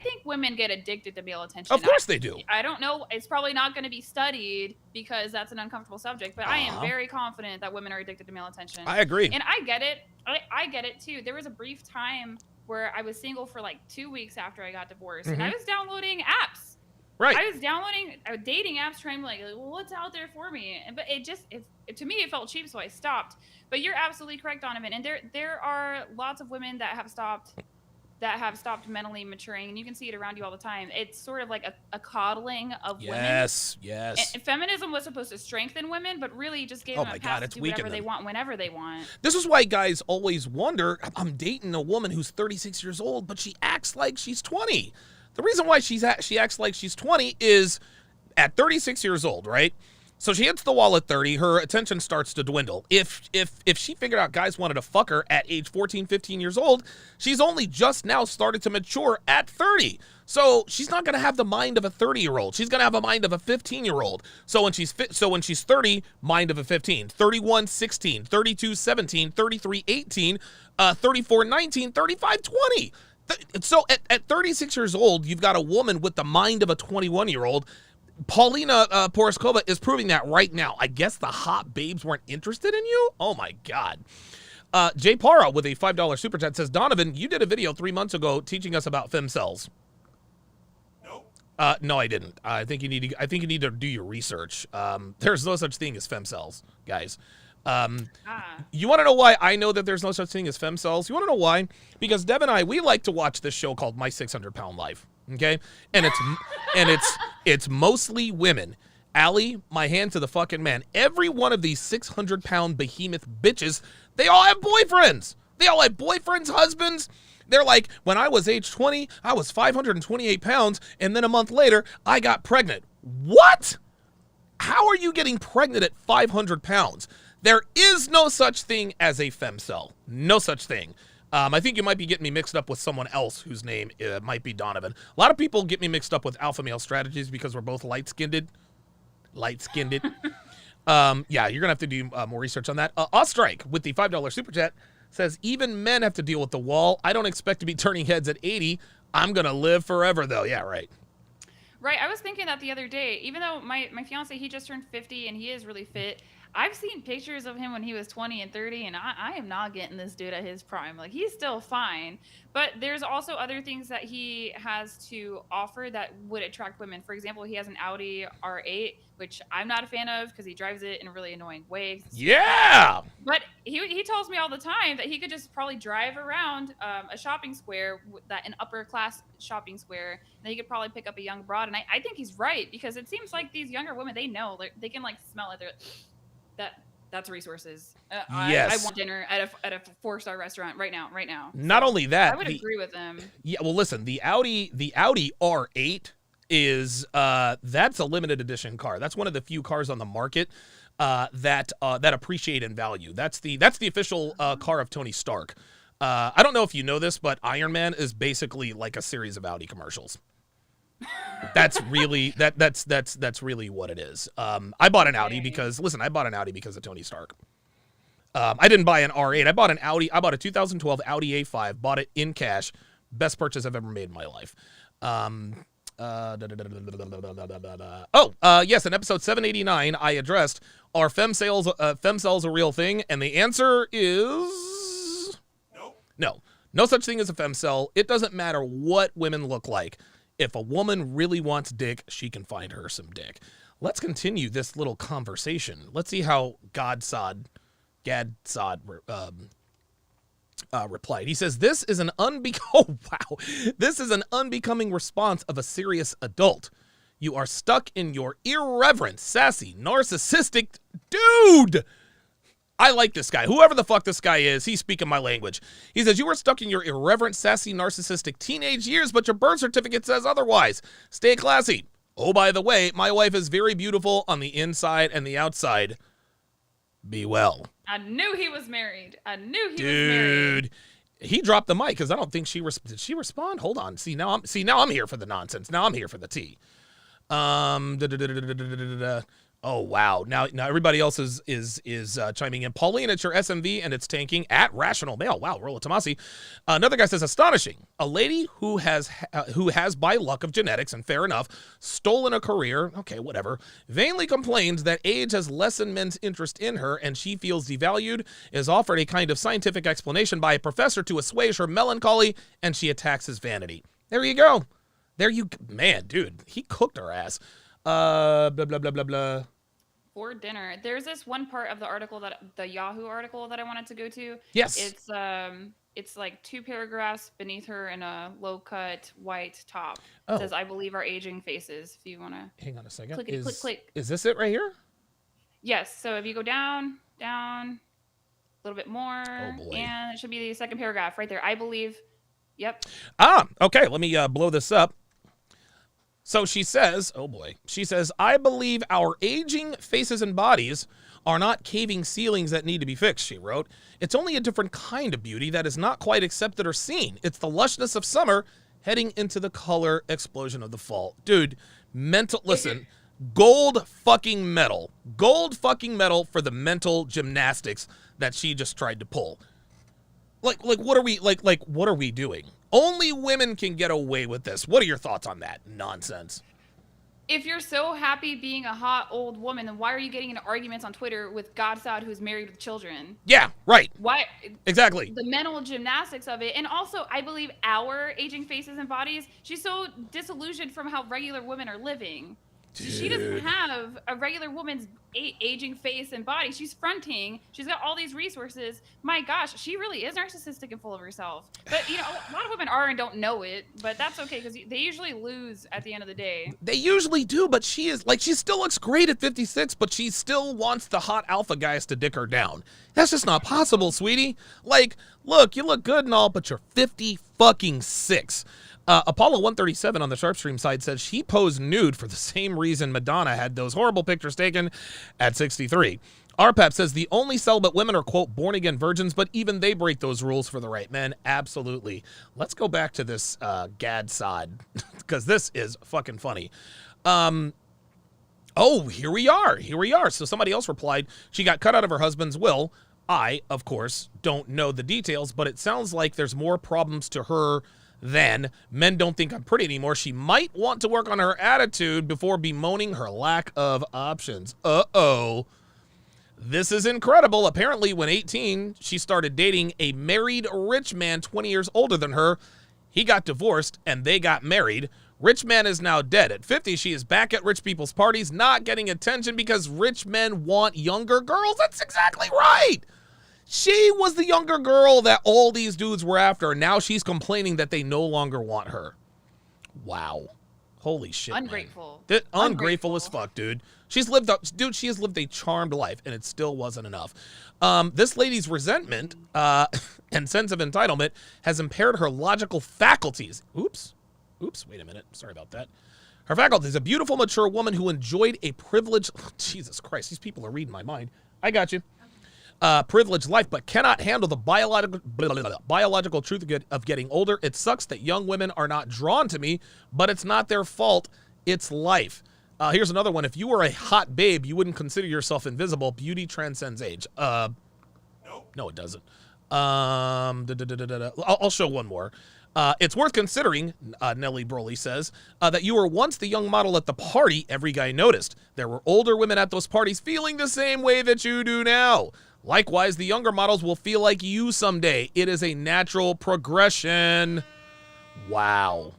think women get addicted to male attention. Of course they do. I don't know. It's probably not going to be studied because that's an uncomfortable subject, but I am very confident that women are addicted to male attention. I agree. And I get it. I get it too. There was a brief time where I was single for like 2 weeks after I got divorced, and I was downloading apps. Right. I was downloading dating apps trying to well, what's out there for me? But to me, it felt cheap, so I stopped. But you're absolutely correct, Donovan. And there are lots of women that have stopped mentally maturing, and you can see it around you all the time. It's sort of like a coddling of women. Yes. And feminism was supposed to strengthen women, but really just gave them a pass to do whatever they want whenever they want. This is why guys always wonder, I'm dating a woman who's 36 years old, but she acts like she's 20. The reason why she acts like she's 20 is at 36 years old, right? So she hits the wall at 30, her attention starts to dwindle. If she figured out guys wanted to fuck her at age 14, 15 years old, she's only just now started to mature at 30. So she's not going to have the mind of a 30-year-old. She's going to have a mind of a 15-year-old. So when she's 30, mind of a 15, 31, 16, 32, 17, 33, 18, 34, 19, 35, 20. So at 36 years old, you've got a woman with the mind of a 21-year-old. Paulina Porizkova is proving that right now. I guess the hot babes weren't interested in you? Oh, my God. Jay Para with a $5 super chat says, Donovan, you did a video 3 months ago teaching us about fem-cells. No, I didn't. I think you need to do your research. There's no such thing as fem-cells, guys. You want to know why I know that there's no such thing as fem-cells? You want to know why? Because Deb and I, we like to watch this show called My 600-Pound Life, okay? And it's mostly women. Allie, my hand to the fucking man. Every one of these 600-pound behemoth bitches, they all have boyfriends. They all have boyfriends, husbands. They're like, when I was age 20, I was 528 pounds, and then a month later, I got pregnant. What? How are you getting pregnant at 500 pounds? There is no such thing as a fem-cel. No such thing. I think you might be getting me mixed up with someone else whose name might be Donovan. A lot of people get me mixed up with alpha male strategies because we're both light-skinned. light-skinned it. Yeah, you're going to have to do more research on that. Ostrike with the $5 super chat says, even men have to deal with the wall. I don't expect to be turning heads at 80. I'm going to live forever, though. Yeah, right. Right. I was thinking that the other day, even though my fiance, he just turned 50 and he is really fit. I've seen pictures of him when he was 20 and 30, and I am not getting this dude at his prime. Like, he's still fine. But there's also other things that he has to offer that would attract women. For example, he has an Audi R8, which I'm not a fan of because he drives it in a really annoying way. Yeah! But he tells me all the time that he could just probably drive around a shopping square, an upper-class shopping square, and he could probably pick up a young broad. And I think he's right, because it seems like these younger women, they know. They can, like, smell it. That's resources. Yes. I want dinner at a 4-star restaurant right now. Not only that, I would agree with them. Yeah, well, listen, the Audi R8 is that's a limited edition car. That's one of the few cars on the market that appreciate in value. That's the official car of Tony Stark. I don't know if you know this, but Iron Man is basically like a series of Audi commercials. That's really that's really what it is. I bought an Audi because of Tony Stark. I didn't buy an R8. I bought an Audi. I bought a 2012 Audi A5. Bought it in cash. Best purchase I've ever made in my life. Yes, in episode 789, I addressed, are fem-cells a real thing? And the answer is no. No such thing as a fem-cel. It doesn't matter what women look like. If a woman really wants dick, she can find her some dick. Let's continue this little conversation. Let's see how Gadsod replied. He says, this is an unbecoming response of a serious adult. You are stuck in your irreverent, sassy, narcissistic dude. I like this guy. Whoever the fuck this guy is, he's speaking my language. He says, you are stuck in your irreverent, sassy, narcissistic teenage years, but your birth certificate says otherwise. Stay classy. Oh, by the way, my wife is very beautiful on the inside and the outside. Be well. I knew he was married. Dude, he dropped the mic because I don't think did she respond? Hold on. See, now I'm here for the nonsense. Now I'm here for the tea. Oh, wow. Now everybody else is chiming in. Paulina, it's your SMV, and it's tanking at Rational Mail. Wow, Rolla Tomasi. Another guy says, astonishing. A lady who has by luck of genetics, and fair enough, stolen a career, okay, whatever, vainly complains that age has lessened men's interest in her, and she feels devalued, is offered a kind of scientific explanation by a professor to assuage her melancholy, and she attacks his vanity. There you go. Man, dude, he cooked her ass. Blah, blah, blah, blah, blah. For dinner. There's this one part of the article, the Yahoo article, that I wanted to go to. Yes. It's like 2 paragraphs beneath her in a low-cut white top. It says, I believe our aging faces, if you want to... Hang on a second. Click. Is this it right here? Yes. So if you go down, a little bit more. Oh, boy. And it should be the second paragraph right there. I believe... Yep. Okay. Let me blow this up. So she says, I believe our aging faces and bodies are not caving ceilings that need to be fixed, she wrote. It's only a different kind of beauty that is not quite accepted or seen. It's the lushness of summer heading into the color explosion of the fall. Dude, listen, gold fucking medal for the mental gymnastics that she just tried to pull. What are we doing? Only women can get away with this. What are your thoughts on that nonsense? If you're so happy being a hot old woman, then why are you getting into arguments on Twitter with Godsad, who's married with children? Yeah, right. Why? Exactly. The mental gymnastics of it. And also, I believe our aging faces and bodies, she's so disillusioned from how regular women are living. Dude. She doesn't have a regular woman's aging face and body. She's fronting. She's got all these resources. My gosh, she really is narcissistic and full of herself. But, a lot of women are and don't know it. But that's okay, because they usually lose at the end of the day. They usually do, but she still looks great at 56, but she still wants the hot alpha guys to dick her down. That's just not possible, sweetie. Look, you look good and all, but you're 56. Apollo 137 on the Sharpstream side says she posed nude for the same reason Madonna had those horrible pictures taken at 63. RPAP says the only celibate women are, quote, born-again virgins, but even they break those rules for the right men. Absolutely. Let's go back to this Gadsod, because this is fucking funny. Oh, here we are. Here we are. So somebody else replied, she got cut out of her husband's will. I, of course, don't know the details, but it sounds like there's more problems to her than men don't think I'm pretty anymore. She might want to work on her attitude before bemoaning her lack of options. Uh-oh. This is incredible. Apparently, when 18, she started dating a married rich man 20 years older than her. He got divorced, and they got married. Rich man is now dead. At 50, she is back at rich people's parties, not getting attention because rich men want younger girls. That's exactly right. She was the younger girl that all these dudes were after, and now she's complaining that they no longer want her. Wow. Holy shit, Ungrateful. Man. Ungrateful as fuck, dude. She has lived a charmed life, and it still wasn't enough. This lady's resentment and sense of entitlement has impaired her logical faculties. Oops, wait a minute. Sorry about that. Her faculties, a beautiful, mature woman who enjoyed a privileged... Jesus Christ, these people are reading my mind. I got you. Privileged life, but cannot handle the biological truth of getting older. It sucks that young women are not drawn to me, but it's not their fault. It's life. Here's another one. If you were a hot babe, you wouldn't consider yourself invisible. Beauty transcends age. No, it doesn't. I'll show one more. It's worth considering, Nellie Broly says, that you were once the young model at the party every guy noticed. There were older women at those parties feeling the same way that you do now. Likewise, the younger models will feel like you someday. It is a natural progression. Wow.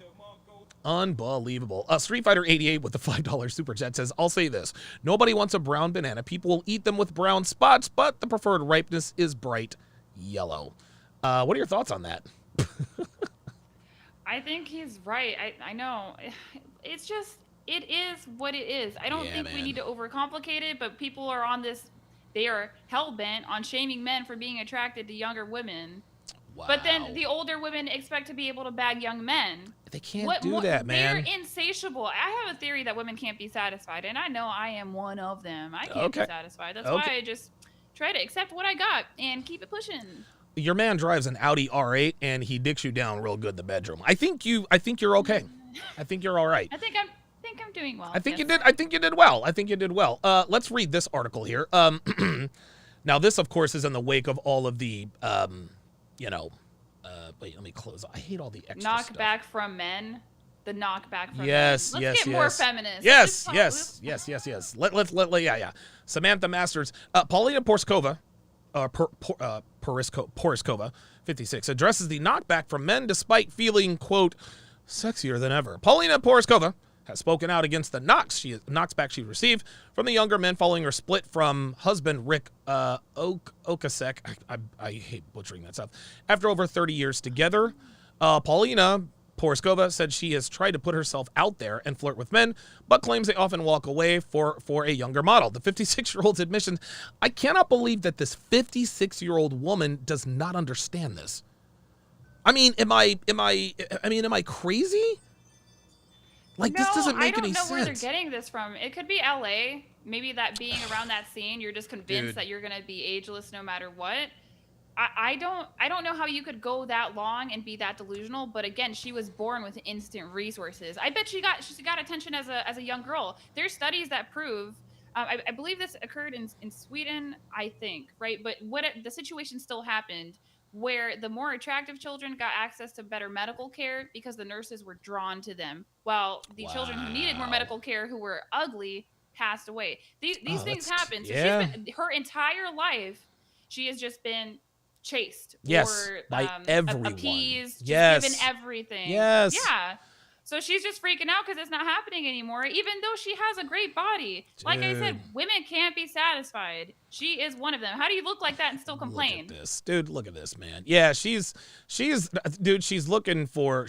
Unbelievable. Street Fighter 88 with the $5 super chat says, I'll say this. Nobody wants a brown banana. People will eat them with brown spots, but the preferred ripeness is bright yellow. What are your thoughts on that? I think he's right. I know. It's just, it is what it is. I don't think we need to overcomplicate it, but people are on this, they are hell-bent on shaming men for being attracted to younger women. Wow. But then the older women expect to be able to bag young men. They can't do that, man. They're insatiable. I have a theory that women can't be satisfied, and I know I am one of them. I can't be satisfied. That's why I just try to accept what I got and keep it pushing. Your man drives an Audi R8 and he dicks you down real good in the bedroom. I think you're okay. I think you're all right. I think I'm doing well. I think you did well. Let's read this article here. Now this of course is in the wake of all of the wait, let me close. I hate all the extra knockback stuff. From men. The knockback from men. Let's get more feminist. Yes. Yeah. Samantha Masters, Paulina Porzikova, Porizkova, 56, addresses the knockback from men despite feeling, quote, sexier than ever. Paulina Porizkova has spoken out against the knockback she received from the younger men following her split from husband Rick Okasek. I hate butchering that stuff. After over 30 years together, Paulina Porzikova said she has tried to put herself out there and flirt with men, but claims they often walk away for a younger model. The 56-year-old's admission, I cannot believe that this 56-year-old woman does not understand this. I mean, am I crazy? Like, this doesn't make any sense. I don't know where they're getting this from. It could be LA. Maybe that being around that scene, you're just convinced that you're going to be ageless no matter what. I don't know how you could go that long and be that delusional, but again, she was born with instant resources. I bet she got attention as a young girl. There's studies that prove, I believe this occurred in Sweden, I think, right? But the situation still happened where the more attractive children got access to better medical care because the nurses were drawn to them, while the children who needed more medical care, who were ugly, passed away. These things happen. So she's been, her entire life, she has just been chased or by everyone. Appeased, just given everything. Yeah. So she's just freaking out because it's not happening anymore, even though she has a great body. Dude. Like I said, women can't be satisfied. She is one of them. How do you look like that and still complain? Look at this, dude. Look at this, man. Yeah, she's looking for.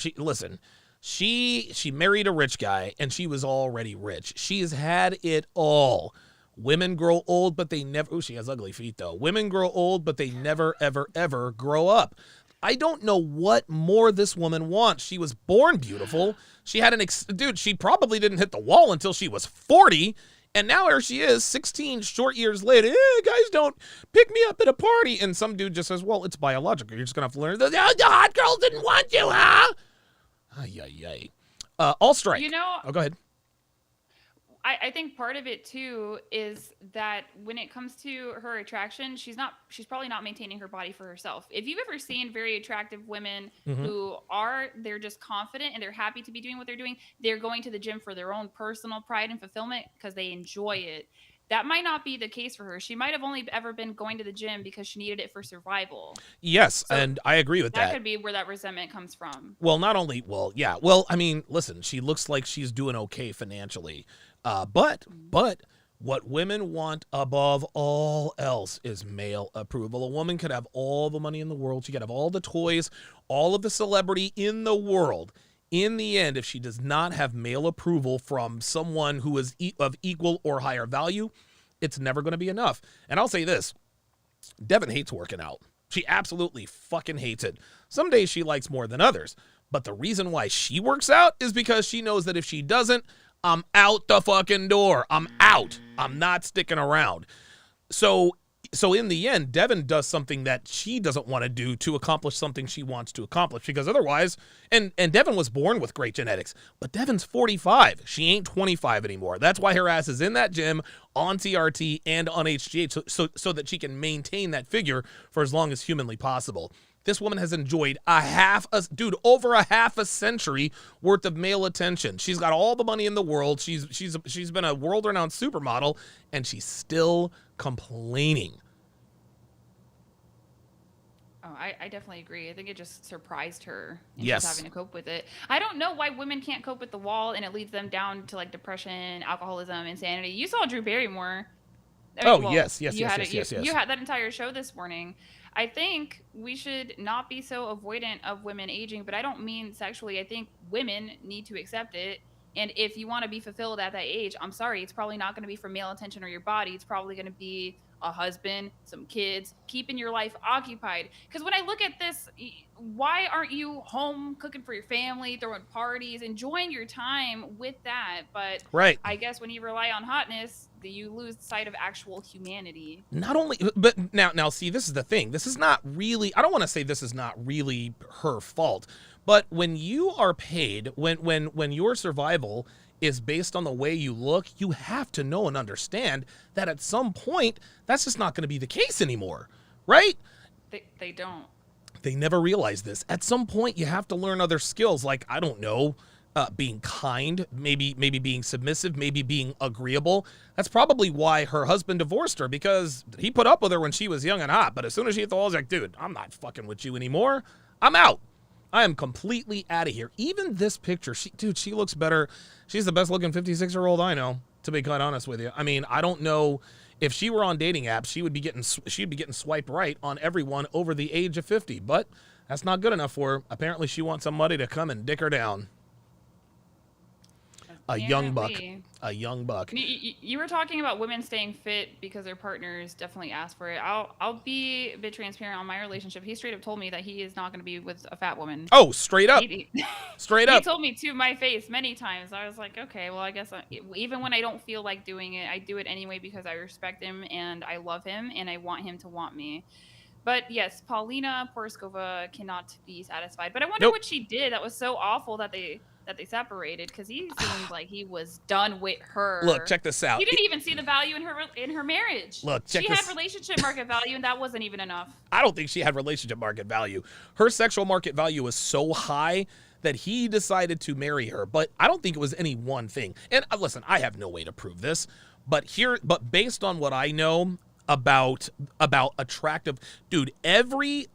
She married a rich guy and she was already rich. She has had it all. Women grow old, but they never... Oh, she has ugly feet, though. Women grow old, but they never, ever, ever grow up. I don't know what more this woman wants. She was born beautiful. She had dude, she probably didn't hit the wall until she was 40. And now here she is, 16 short years later. Guys don't pick me up at a party. And some dude just says, well, it's biological. You're just going to have to learn. The hot girls didn't want you, huh? Ay. All strike. You know... Oh, go ahead. I think part of it too is that when it comes to her attraction, she's probably not maintaining her body for herself. If you've ever seen very attractive women they're just confident and they're happy to be doing what they're doing, they're going to the gym for their own personal pride and fulfillment because they enjoy it. That might not be the case for her. She might have only ever been going to the gym because she needed it for survival. Yes, so and I agree with that. That could be where that resentment comes from. Well, not only, well, yeah. Well, I mean, listen, she looks like she's doing okay financially. But what women want above all else is male approval. A woman could have all the money in the world. She could have all the toys, all of the celebrity in the world. In the end, if she does not have male approval from someone who is of equal or higher value, it's never going to be enough. And I'll say this, Devin hates working out. She absolutely fucking hates it. Some days she likes more than others. But the reason why she works out is because she knows that if she doesn't, I'm out the fucking door. I'm out. I'm not sticking around. So in the end, Devin does something that she doesn't want to do to accomplish something she wants to accomplish, because otherwise, and Devin was born with great genetics, but Devin's 45. She ain't 25 anymore. That's why her ass is in that gym on TRT and on HGH so that she can maintain that figure for as long as humanly possible. This woman has enjoyed over a half a century worth of male attention. She's got all the money in the world. She's been a world-renowned supermodel, and she's still complaining. Oh, I definitely agree. I think it just surprised her. And yes. She's having to cope with it. I don't know why women can't cope with the wall, and it leads them down to like depression, alcoholism, insanity. You saw Drew Barrymore. Yes. You had that entire show this morning. I think we should not be so avoidant of women aging, but I don't mean sexually. I think women need to accept it. And if you want to be fulfilled at that age, I'm sorry, it's probably not going to be for male attention or your body. It's probably going to be a husband, some kids, keeping your life occupied. Because when I look at this, why aren't you home cooking for your family, throwing parties, enjoying your time with that? But right. I guess when you rely on hotness, you lose sight of actual humanity. Not only, but now see, this is the thing. This is not really, I don't want to say this is not really her fault, but when you are paid, when your survival is based on the way you look, you have to know and understand that at some point, that's just not going to be the case anymore, right? They don't. They never realize this. At some point, you have to learn other skills, like, I don't know, being kind, maybe being submissive, maybe being agreeable. That's probably why her husband divorced her, because he put up with her when she was young and hot, but as soon as she hit the wall, he's like, dude, I'm not fucking with you anymore. I'm out. I am completely out of here. Even this picture, she looks better. She's the best looking 56-year-old I know, to be quite honest with you. I mean, I don't know if she were on dating apps, she'd be getting swiped right on everyone over the age of 50, but that's not good enough for her. Apparently she wants somebody to come and dick her down. A young buck. You were talking about women staying fit because their partners definitely ask for it. I'll be a bit transparent on my relationship. He straight up told me that he is not going to be with a fat woman. Oh, straight up. Straight up. He told me to my face many times. I was like, okay, well, I guess even when I don't feel like doing it, I do it anyway because I respect him and I love him and I want him to want me. But yes, Paulina Porizkova cannot be satisfied. But I wonder what she did that was so awful that they separated, because he seemed like he was done with her. Look, check this out. He didn't even see the value in her marriage. Look, check this. She had relationship market value, and that wasn't even enough. I don't think she had relationship market value. Her sexual market value was so high that he decided to marry her. But I don't think it was any one thing. And listen, I have no way to prove this, but based on what I know about attractive, dude, every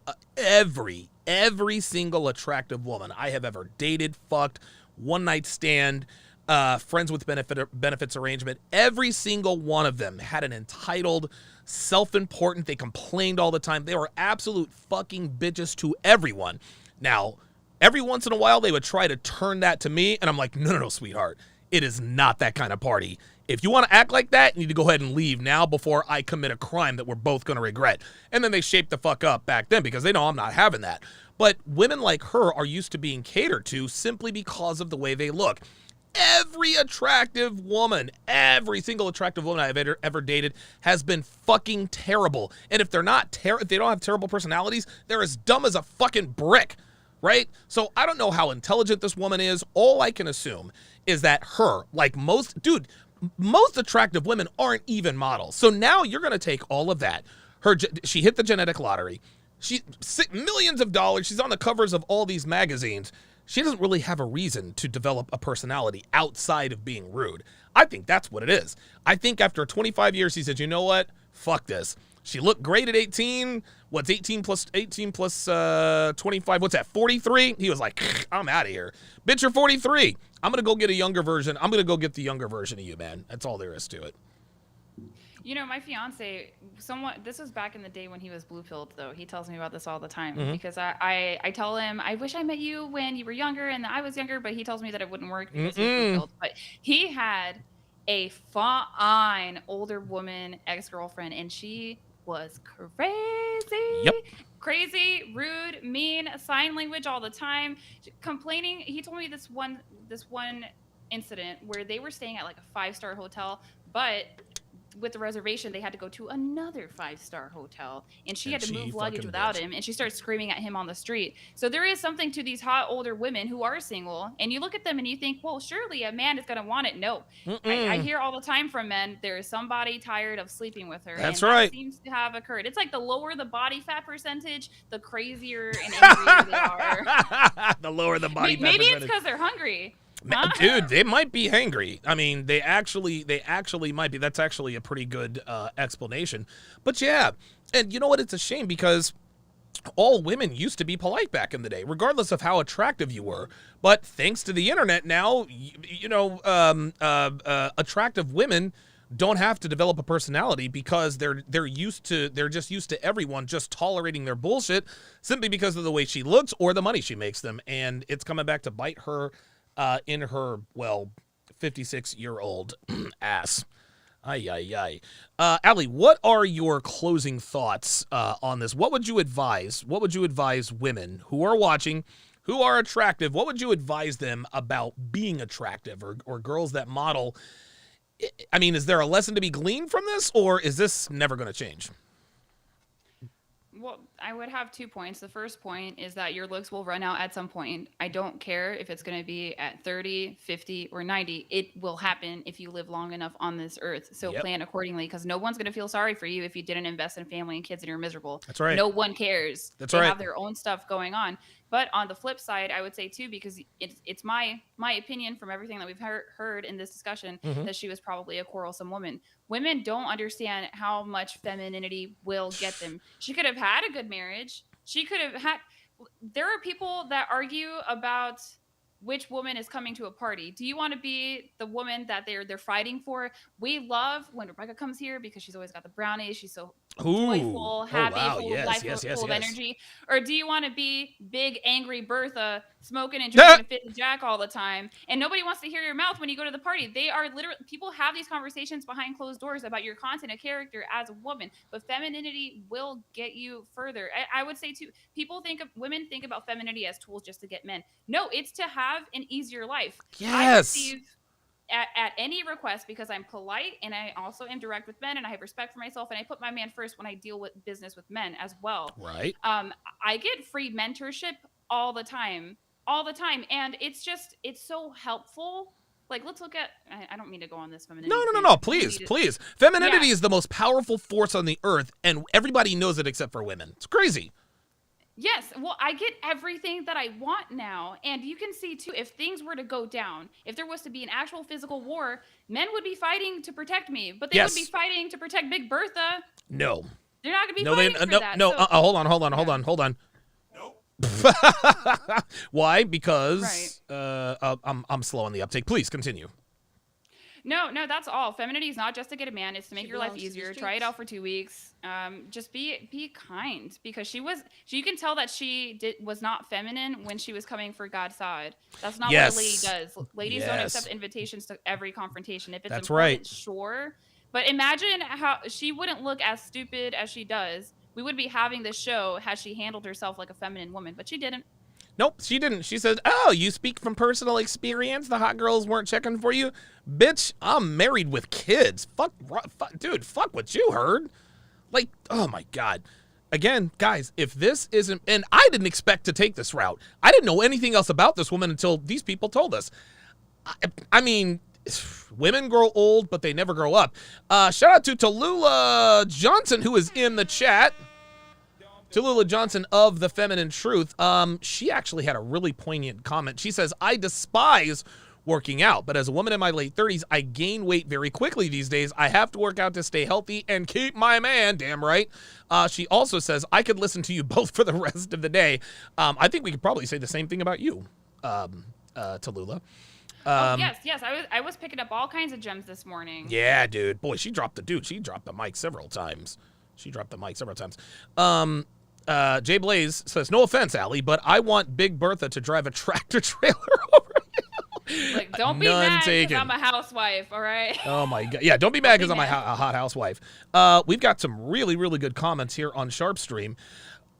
single attractive woman I have ever dated, fucked, one night stand, friends with benefits arrangement, every single one of them had an entitled, self-important, they complained all the time. They were absolute fucking bitches to everyone. Now, every once in a while, they would try to turn that to me, and I'm like, no, sweetheart. It is not that kind of party. If you want to act like that, you need to go ahead and leave now before I commit a crime that we're both going to regret. And then they shaped the fuck up back then because they know I'm not having that. But women like her are used to being catered to simply because of the way they look. Every attractive woman, every single attractive woman I've ever dated has been fucking terrible. And if they're not if they don't have terrible personalities, they're as dumb as a fucking brick, right? So I don't know how intelligent this woman is. All I can assume is that her, like most, dude, most attractive women aren't even models. So now you're going to take all of that. She hit the genetic lottery. She millions of dollars. She's on the covers of all these magazines. She doesn't really have a reason to develop a personality outside of being rude. I think that's what it is. I think after 25 years, he said, you know what? Fuck this. She looked great at 18. What's 18 plus 25? What's that, 43? He was like, I'm out of here. Bitch, you're 43. I'm going to go get a younger version. I'm going to go get the younger version of you, man. That's all there is to it. You know, my fiance, this was back in the day when he was blue-pilled, though. He tells me about this all the time because I tell him, I wish I met you when you were younger and I was younger, but he tells me that it wouldn't work because he was blue-pilled. But he had a fine older woman ex-girlfriend, and she was crazy. Yep. Crazy, rude, mean, sign language all the time, complaining. He told me this one incident where they were staying at like a 5-star hotel, but with the reservation, they had to go to another 5-star hotel, and she had to move luggage without him, and she started screaming at him on the street. So there is something to these hot older women who are single, and you look at them and you think, well, surely a man is going to want it. No. I hear all the time from men, there is somebody tired of sleeping with her. That's and right. That seems to have occurred. It's like the lower the body fat percentage, the crazier and angrier they are. The lower the body fat Maybe percentage. It's because they're hungry. Dude, they might be hangry. I mean, they actually might be. That's actually a pretty good explanation. But yeah, and you know what? It's a shame because all women used to be polite back in the day, regardless of how attractive you were. But thanks to the internet now, attractive women don't have to develop a personality because they're just used to everyone just tolerating their bullshit simply because of the way she looks or the money she makes them, and it's coming back to bite her. In her, 56-year-old ass. Ay. Allie, what are your closing thoughts on this? What would you advise? What would you advise women who are watching, who are attractive? What would you advise them about being attractive or girls that model? I mean, is there a lesson to be gleaned from this, or is this never going to change? Well, I would have 2 points. The first point is that your looks will run out at some point. I don't care if it's going to be at 30, 50, or 90. It will happen if you live long enough on this earth. So plan accordingly, because no one's going to feel sorry for you if you didn't invest in family and kids and you're miserable. That's right. No one cares. That's they right. have their own stuff going on. But on the flip side, I would say, too, because it's my opinion from everything that we've heard in this discussion, that she was probably a quarrelsome woman. Women don't understand how much femininity will get them. She could have had a good marriage. She could have had... There are people that argue about which woman is coming to a party. Do you want to be the woman that they're fighting for? We love when Rebecca comes here because she's always got the brownies. She's so joyful, happy, full of life, full of energy. Or do you want to be big, angry Bertha smoking and drinking a fit and jack all the time? And nobody wants to hear your mouth when you go to the party. They are literally... People have these conversations behind closed doors about your content and character as a woman. But femininity will get you further. I would say, too, women think about femininity as tools just to get men. No, it's to have an easier life. Yes. I receive at any request because I'm polite and I also am direct with men and I have respect for myself and I put my man first when I deal with business with men as well. Right. I get free mentorship all the time. And it's so helpful. Like, let's look at, I don't mean to go on this femininity. No. Please. Femininity is the most powerful force on the earth and everybody knows it except for women. It's crazy. Yes. Well, I get everything that I want now. And you can see, too, if things were to go down, if there was to be an actual physical war, men would be fighting to protect me. But they would be fighting to protect Big Bertha. No. They're not going to be fighting for that. Hold on. Nope. Why? Because I'm slow on the uptake. Please continue. No, that's all. Femininity is not just to get a man. It's to make your life easier. Try it out for 2 weeks. Just be kind, because you can tell that she was not feminine when she was coming for God's side. That's not what a lady does. Ladies don't accept invitations to every confrontation. If it's important, sure. But imagine how she wouldn't look as stupid as she does. We would be having this show had she handled herself like a feminine woman, but she didn't. Nope, she didn't. She said, oh, you speak from personal experience? The hot girls weren't checking for you? Bitch, I'm married with kids. Fuck, fuck what you heard. Like, oh my God. Again, guys, if this isn't, and I didn't expect to take this route. I didn't know anything else about this woman until these people told us. I mean, Women grow old, but they never grow up. Shout out to Tallulah Johnson, who is in the chat. Tallulah Johnson of The Feminine Truth. She actually had a really poignant comment. She says, I despise working out, but as a woman in my late 30s, I gain weight very quickly these days. I have to work out to stay healthy and keep my man. Damn right. She also says, I could listen to you both for the rest of the day. I think we could probably say the same thing about you, Tallulah. Yes. I was picking up all kinds of gems this morning. Yeah, dude. Boy, she dropped the mic several times. Jay Blaze says, no offense, Allie, but I want Big Bertha to drive a tractor trailer over you. Like, don't be mad because I'm a housewife, all right? Oh, my God. Yeah, don't be mad because I'm a hot housewife. We've got some really, really good comments here on Sharp Stream.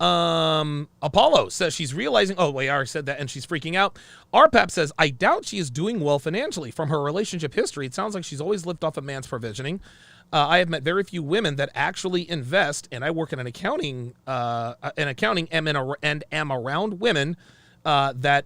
Apollo says she's realizing, oh, wait, I already said that, and she's freaking out. RPAP says, I doubt she is doing well financially. From her relationship history, it sounds like she's always lived off a man's provisioning. I have met very few women that actually invest, and I work in accounting and am around women that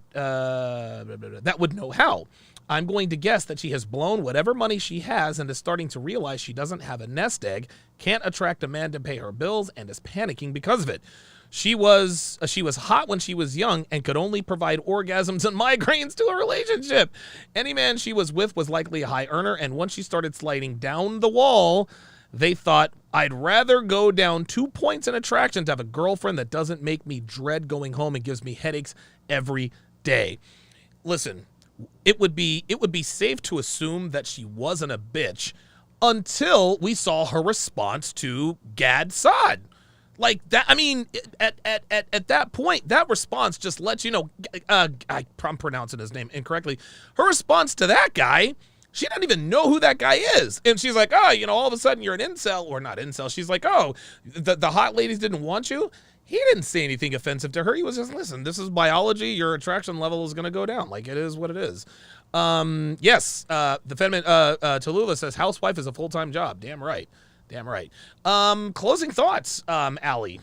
would know how. I'm going to guess that she has blown whatever money she has and is starting to realize she doesn't have a nest egg, can't attract a man to pay her bills, and is panicking because of it. She was hot when she was young and could only provide orgasms and migraines to a relationship. Any man she was with was likely a high earner, and once she started sliding down the wall, they thought, I'd rather go down 2 points in attraction to have a girlfriend that doesn't make me dread going home and gives me headaches every day. Listen, it would be safe to assume that she wasn't a bitch until we saw her response to Gad Saad. Like that, I mean, at that point, that response just lets you know, I'm pronouncing his name incorrectly. Her response to that guy, she doesn't even know who that guy is. And she's like, oh, all of a sudden you're an incel, or not incel. She's like, oh, the hot ladies didn't want you. He didn't say anything offensive to her. He was just, listen, this is biology. Your attraction level is going to go down. Like, it is what it is. Yes, the feminine, Tallulah says, housewife is a full-time job. Damn right. Closing thoughts, Allie.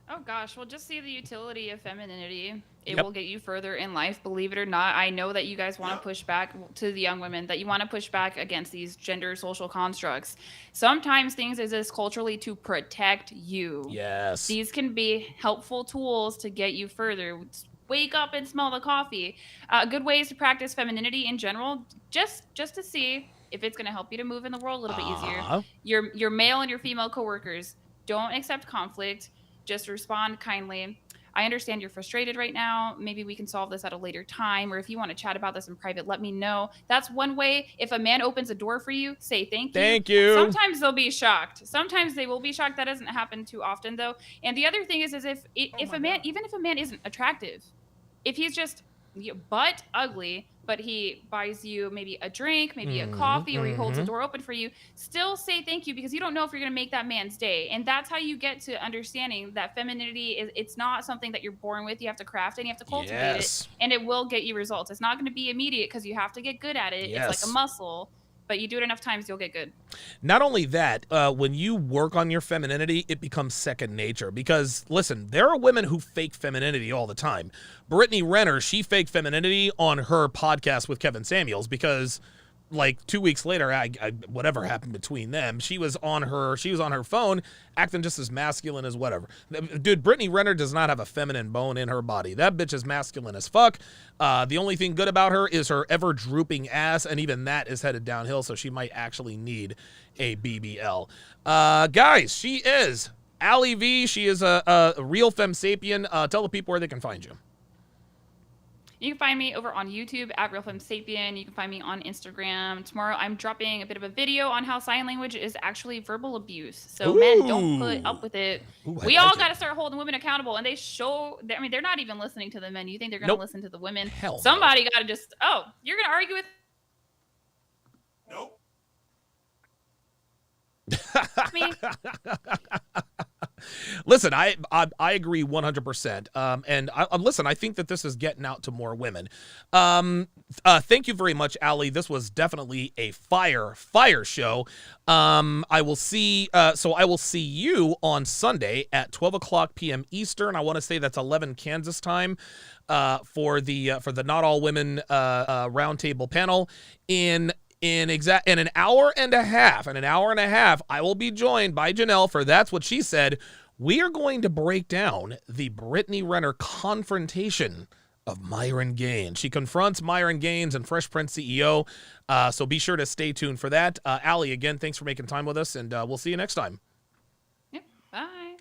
Oh gosh, well, just see the utility of femininity. It will get you further in life, believe it or not. I know that you guys want to push back to the young women, that you want to push back against these gender social constructs. Sometimes things exist culturally to protect you. Yes. These can be helpful tools to get you further. Wake up and smell the coffee. Good ways to practice femininity in general, just to see if it's going to help you to move in the world a little bit easier. Your male and your female coworkers, don't accept conflict. Just respond kindly. I understand you're frustrated right now. Maybe we can solve this at a later time, or if you want to chat about this in private, let me know. That's one way. If a man opens a door for you, say thank you. Thank you. Sometimes they'll be shocked. Sometimes they will be shocked. That doesn't happen too often, though. And the other thing is if a man, even if a man isn't attractive, if he's just butt ugly, but he buys you maybe a drink, maybe a coffee, or he holds the door open for you, still say thank you, because you don't know if you're going to make that man's day. And that's how you get to understanding that femininity it's not something that you're born with. You have to craft it and you have to cultivate it, and it will get you results. It's not going to be immediate because you have to get good at it. It's like a muscle. But you do it enough times, you'll get good. Not only that, when you work on your femininity, it becomes second nature. Because, listen, there are women who fake femininity all the time. Brittany Renner, she faked femininity on her podcast with Kevin Samuels because, like, 2 weeks later, whatever happened between them, she was on her phone acting just as masculine as whatever. Dude, Brittany Renner does not have a feminine bone in her body. That bitch is masculine as fuck. The only thing good about her is her ever drooping ass, and even that is headed downhill, so she might actually need a BBL. Guys, she is Allie V. She is a real femme sapien. Tell the people where they can find you. You can find me over on YouTube at Real Femme Sapien. You can find me on Instagram. Tomorrow I'm dropping a bit of a video on how sign language is actually verbal abuse. So men, don't put up with it. We all got to start holding women accountable. And they're not even listening to the men. You think they're going to listen to the women? Hell Somebody got to just, you're going to argue with me? Listen, I agree 100%. And listen, I think that this is getting out to more women. Thank you very much, Allie. This was definitely a fire show. I will see you on Sunday at 12:00 p.m. Eastern. I want to say that's 11 Kansas time, for the Not All Women roundtable panel. In an hour and a half, I will be joined by Janelle for That's What She Said. We are going to break down the Brittany Renner confrontation of Myron Gaines. She confronts Myron Gaines and Fresh Prince CEO. So be sure to stay tuned for that. Allie, again, thanks for making time with us, and we'll see you next time. Yep. Bye.